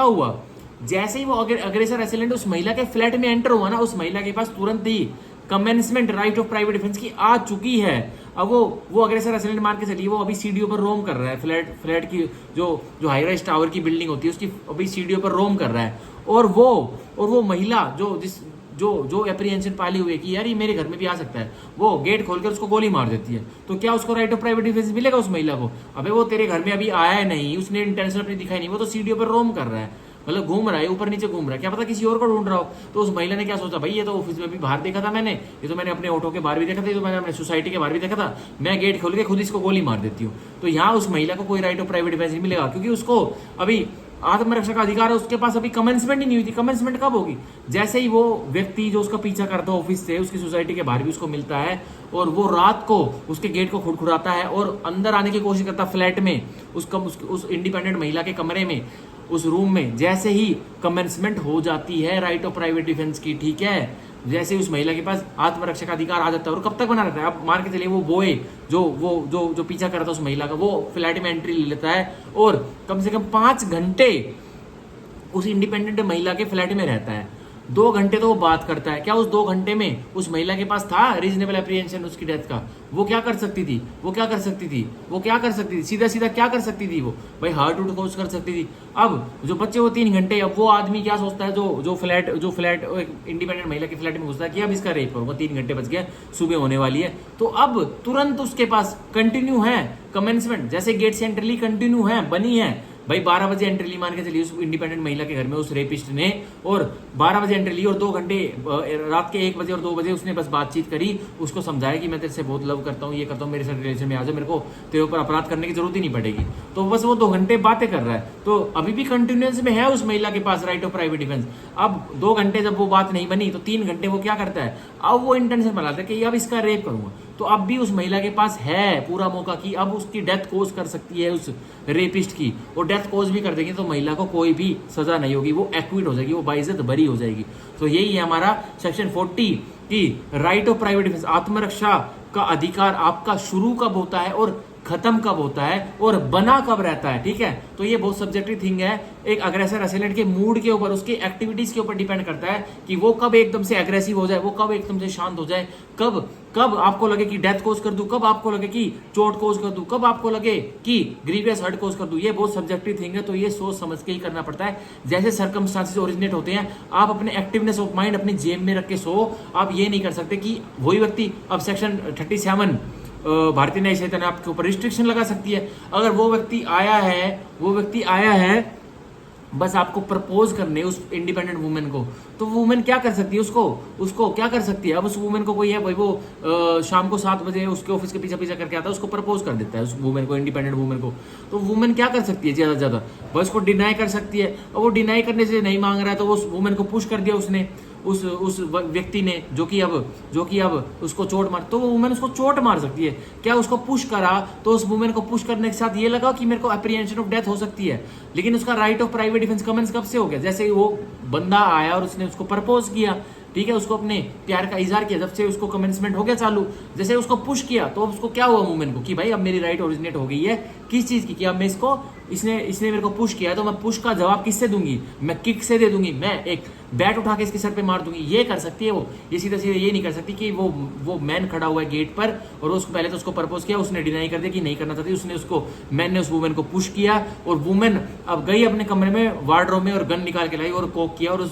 हुआ, जैसे ही वो अग्रेसर असेलेंट उस महिला के फ्लैट में एंटर हुआ ना, उस महिला के पास तुरंत ही commencement right of private defence की आ चुकी है। अब वो अग्रेसर असेलेंट मान के चलिए वो अभी सीढ़ियों पर रोम कर रहा है, फ्लैट की जो हाई राइज टावर की बिल्डिंग होती है उसकी अभी सीढ़ियों पर रोम कर रहा है, और वो महिला जो एप्रीहेंशन पाली हुई है कि यार ये मेरे घर में भी आ सकता है, वो गेट खोलकर उसको गोली मार देती है। तो क्या उसको राइट ऑफ प्राइवेट डिफेंस मिलेगा उस महिला को? अबे वो तेरे घर में अभी आया नहीं, उसने इंटेंशन अपनी दिखाई नहीं, वो तो सीढ़ियों पर रोम कर रहा है, मतलब घूम रहा है, ऊपर नीचे घूम रहा है, क्या पता किसी और को ढूंढ रहा हो। तो उस महिला ने क्या सोचा, भाई ये तो ऑफिस में भी बाहर देखा था मैंने, ये तो मैंने अपने ऑटो के बाहर भी देखा था, ये तो मैंने अपने सोसाइटी के बाहर भी देखा था, मैं गेट खोल के खुद इसको गोली मार देती हूँ। तो यहाँ उस महिला को कोई राइट ऑफ प्राइवेट डिफेंस नहीं मिलेगा, क्योंकि उसको अभी आत्मरक्षा का अधिकार है, उसके पास अभी कमेंसमेंट ही नहीं हुई थी। कमेंसमेंट कब होगी? जैसे ही वो व्यक्ति जो उसका पीछा करता है ऑफिस से, उसकी सोसाइटी के बाहर भी उसको मिलता है, और वो रात को उसके गेट को खुड़खुड़ाता है और अंदर आने की कोशिश करता है फ्लैट में, उस इंडिपेंडेंट महिला के कमरे में, उस रूम में। जैसे ही कमेंसमेंट हो जाती है राइट ऑफ प्राइवेट डिफेंस की, ठीक है, जैसे उस महिला के पास आत्मरक्षा का अधिकार आ जाता है। और कब तक बना रहता है? आप मान के चलिए वो बॉय जो पीछा कर रहा था उस महिला का, वो फ्लैट में एंट्री ले लेता है और कम से कम 5 घंटे उस इंडिपेंडेंट महिला के फ्लैट में रहता है। 2 घंटे तो वो बात करता है। क्या उस 2 घंटे में उस महिला के पास था रीजनेबल एप्रीहेंशन उसकी डेथ का? वो क्या कर सकती थी? सीधा सीधा क्या कर सकती थी? वो भाई हार्ट उठ खोज कर सकती थी। अब जो बच्चे वो 3 घंटे, अब वो आदमी क्या सोचता है जो फ्लैट इंडिपेंडेंट महिला के फ्लैट में घुसता है कि अब इसका रेप होगा, 3 घंटे बच गया, सुबह होने वाली है। तो अब तुरंत उसके पास कंटिन्यू है कमेंसमेंट, जैसे गेट सेंट्रली कंटिन्यू है, बनी है भाई 12 बजे एंट्री ली, मान के चलिए उस इंडिपेंडेंट महिला के घर में उस रेपिस्ट ने, और 12 बजे एंट्री ली और 2 घंटे रात के 1 बजे और 2 बजे उसने बस बातचीत करी, उसको समझाया कि मैं तेरे से बहुत लव करता हूँ, ये करता हूँ, मेरे साथ रिलेशन में आ जाओ, मेरे को तेरे ऊपर अपराध करने की जरूरत ही नहीं पड़ेगी, तो बस वो 2 घंटे बातें कर रहा है, तो अभी भी कंटिन्यूस में है उस महिला के पास राइट ऑफ प्राइवेट डिफेंस। अब 2 घंटे जब वो बात नहीं बनी तो 3 घंटे वो क्या करता है, अब वो इंटेंशन बनाता है कि अब इसका रेप करूंगा, तो अब भी उस महिला के पास है पूरा मौका कि अब उसकी डेथ कोज कर सकती है उस रेपिस्ट की, और डेथ कोज भी कर देंगे तो महिला को कोई भी सजा नहीं होगी, वो एक्विट हो जाएगी, वो बाइज्जत बरी हो जाएगी। तो यही है हमारा सेक्शन 40 की राइट ऑफ प्राइवेट डिफेंस, आत्मरक्षा का अधिकार आपका शुरू कब होता है और खत्म कब होता है और बना कब रहता है, ठीक है। तो ये बहुत सब्जेक्टिव थिंग है, एक अग्रेसर असेलेंट के मूड के ऊपर, उसके एक्टिविटीज के ऊपर डिपेंड करता है कि वो कब एकदम से एग्रेसिव हो जाए, वो कब एकदम से शांत हो जाए, कब कब आपको लगे कि डेथ कोज कर दूं, कब आपको लगे कि चोट कोज कर दूं, कब आपको लगे कि ग्रीवियस हर्ट कोज कर दूं, ये बहुत सब्जेक्टिव थिंग है, तो ये सोच समझ के ही करना पड़ता है। जैसे सर्कमस्टांसेस ओरिजिनेट होते हैं, आप अपने एक्टिवनेस ऑफ माइंड अपनी जेब में रख के सो, आप ये नहीं कर सकते कि वही व्यक्ति, अब सेक्शन 37 भारतीय न्याय संहिता ने आपके ऊपर रिस्ट्रिक्शन लगा सकती है। अगर वो व्यक्ति आया है बस आपको प्रपोज करने उस इंडिपेंडेंट वुमेन को, तो वुमेन क्या कर सकती है, उसको क्या कर सकती है। अब उस वुमेन को कोई है भाई वो शाम को 7 बजे उसके ऑफिस के पीछे पीछे करके आता है, उसको प्रपोज कर देता है उस वुमेन को, इंडिपेंडेंट वुमेन को, तो वुमेन क्या कर सकती है ज्यादा से ज्यादा, बस उसको डिनाई कर सकती है। और वो डिनाई करने से नहीं मांग रहा है तो उस वुमेन को पुश कर दिया उसने, उस व्यक्ति ने, जो कि अब उसको चोट मार, तो वो वुमेन उसको चोट मार सकती है। क्या उसको पुश करा तो उस वुमेन को पुश करने के साथ ये लगा कि मेरे को एप्रीहेंशन ऑफ डेथ हो सकती है, लेकिन उसका right of private defence commence कब से हो गया, जैसे वो बंदा आया और उसने उसको प्रपोज किया, ठीक है, उसको अपने प्यार का इजहार किया, जब से उसको कमेंसमेंट हो गया चालू, जैसे उसको पुश किया तो उसको क्या हुआ वुमेन को कि भाई अब मेरी राइट ओरिजिनेट हो गई है किस चीज की, कि अब मैं इसने मेरे को पुश किया है तो मैं पुश का जवाब किससे दूंगी, मैं किक से दे दूंगी, मैं एक बैट उठा के इसके सर पे मार दूंगी, ये कर सकती है वो। ये सीधा सीधा ये नहीं कर सकती कि वो मैन खड़ा हुआ है गेट पर और उसको पहले तो उसको प्रपोज किया, उसने डिनाई कर दिया कि नहीं करना चाहती, मैन ने उस वुमेन को पुश किया और वुमेन अब गई अपने कमरे में वार्डरोब में और गन निकाल के लाई और कोक किया और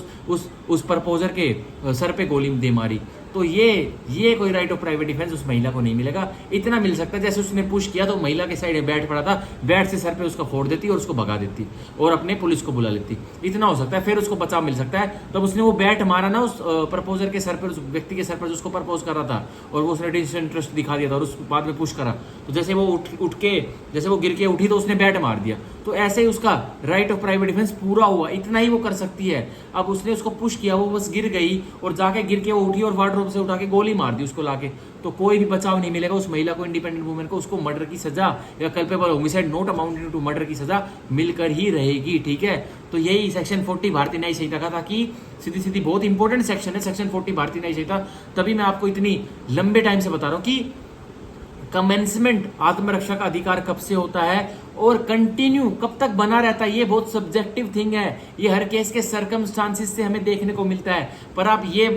उस प्रपोजर के सर पे गोली दे मारी। तो ये कोई राइट ऑफ प्राइवेट डिफेंस उस महिला को नहीं मिलेगा। इतना मिल सकता है जैसे उसने पुश किया तो महिला के साइड में बैठ पड़ा था, बैट से सर पे उसका फोड़ देती और उसको भगा देती और अपने पुलिस को बुला लेती, इतना हो सकता है, फिर उसको बचाव मिल सकता है। तब उसने वो बैट मारा ना उस प्रपोजर के सर पर, उस व्यक्ति के सर पर जिसको प्रपोज कर रहा था, और वो उसने इंटरेस्ट दिखा दिया था और उस बाद में पुश करा, तो जैसे वो जैसे वो गिर के उठी तो उसने बैट मार दिया, तो ऐसे ही उसका राइट ऑफ प्राइवेट डिफेंस पूरा हुआ, इतना ही वो कर सकती है। अब उसने उसको पुश किया, वो बस गिर गई और जाके गिर के वो उठी और वार्डरोब से उठा के गोली मार दी उसको लाके, तो कोई भी बचाव नहीं मिलेगा उस महिला को, इंडिपेंडेंट वुमेन को, उसको मर्डर की सजा या culpable homicide not amounting to murder की सजा मिलकर ही रहेगी, ठीक है। तो यही सेक्शन 40 भारतीय न्याय संहिता का था कि सीधी सीधी बहुत इंपॉर्टेंट सेक्शन है सेक्शन 40 भारतीय न्याय संहिता, तभी मैं आपको इतनी लंबे टाइम से बता रहा हूँ कि कमेंसमेंट आत्मरक्षा का अधिकार कब से होता है और कंटिन्यू कब तक बना रहता है, ये बहुत सब्जेक्टिव थिंग है, ये हर केस के सर्कमस्टांसिस से हमें देखने को मिलता है। पर आप ये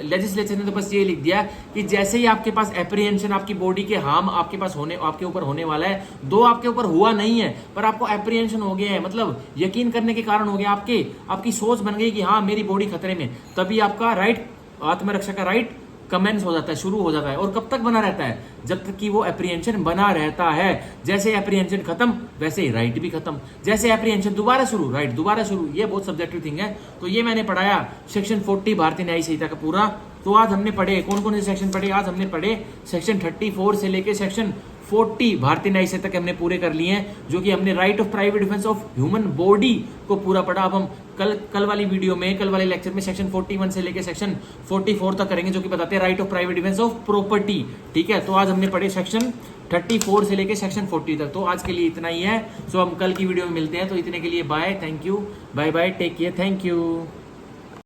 लेजिस्लेचर ने तो बस ये लिख दिया कि जैसे ही आपके पास एप्रीहेंशन, आपकी बॉडी के हार्म आपके ऊपर होने वाला है, दो आपके ऊपर हुआ नहीं है पर आपको एप्रीहेंशन हो गया है, मतलब यकीन करने के कारण हो गया, आपकी सोच बन गई कि हाँ मेरी बॉडी खतरे में, तभी आपका राइट, आत्मरक्षा का राइट कमेंस हो जाता है, शुरू हो जाता है। और कब तक बना रहता है, जब तक कि वो एप्रीहेंशन बना रहता है। जैसे एप्रीहेंशन खत्म वैसे ही राइट भी खत्म, जैसे एप्रीहेंशन दोबारा शुरू राइट दोबारा शुरू। ये बहुत सब्जेक्टिव थिंग है। तो ये मैंने पढ़ाया सेक्शन 40 भारतीय न्याय संहिता का पूरा। तो आज हमने पढ़े कौन कौन से सेक्शन पढ़े, आज हमने पढ़े सेक्शन 34 से लेके सेक्शन 40 भारतीय न्याय संहिता के हमने पूरे कर लिए हैं, जो कि हमने right of private defence of human body को पूरा पढ़ा। अब हम कल वाली वीडियो में, कल वाले लेक्चर में सेक्शन 41 से लेके सेक्शन 44 तक करेंगे, जो कि बताते हैं right of private defence of property, ठीक है। तो आज हमने पढ़े सेक्शन 34 से लेके सेक्शन 40 तक। तो आज के लिए इतना ही है। सो हम कल की वीडियो में मिलते हैं। तो इतने के लिए bye, thank you, bye bye, take care, thank you.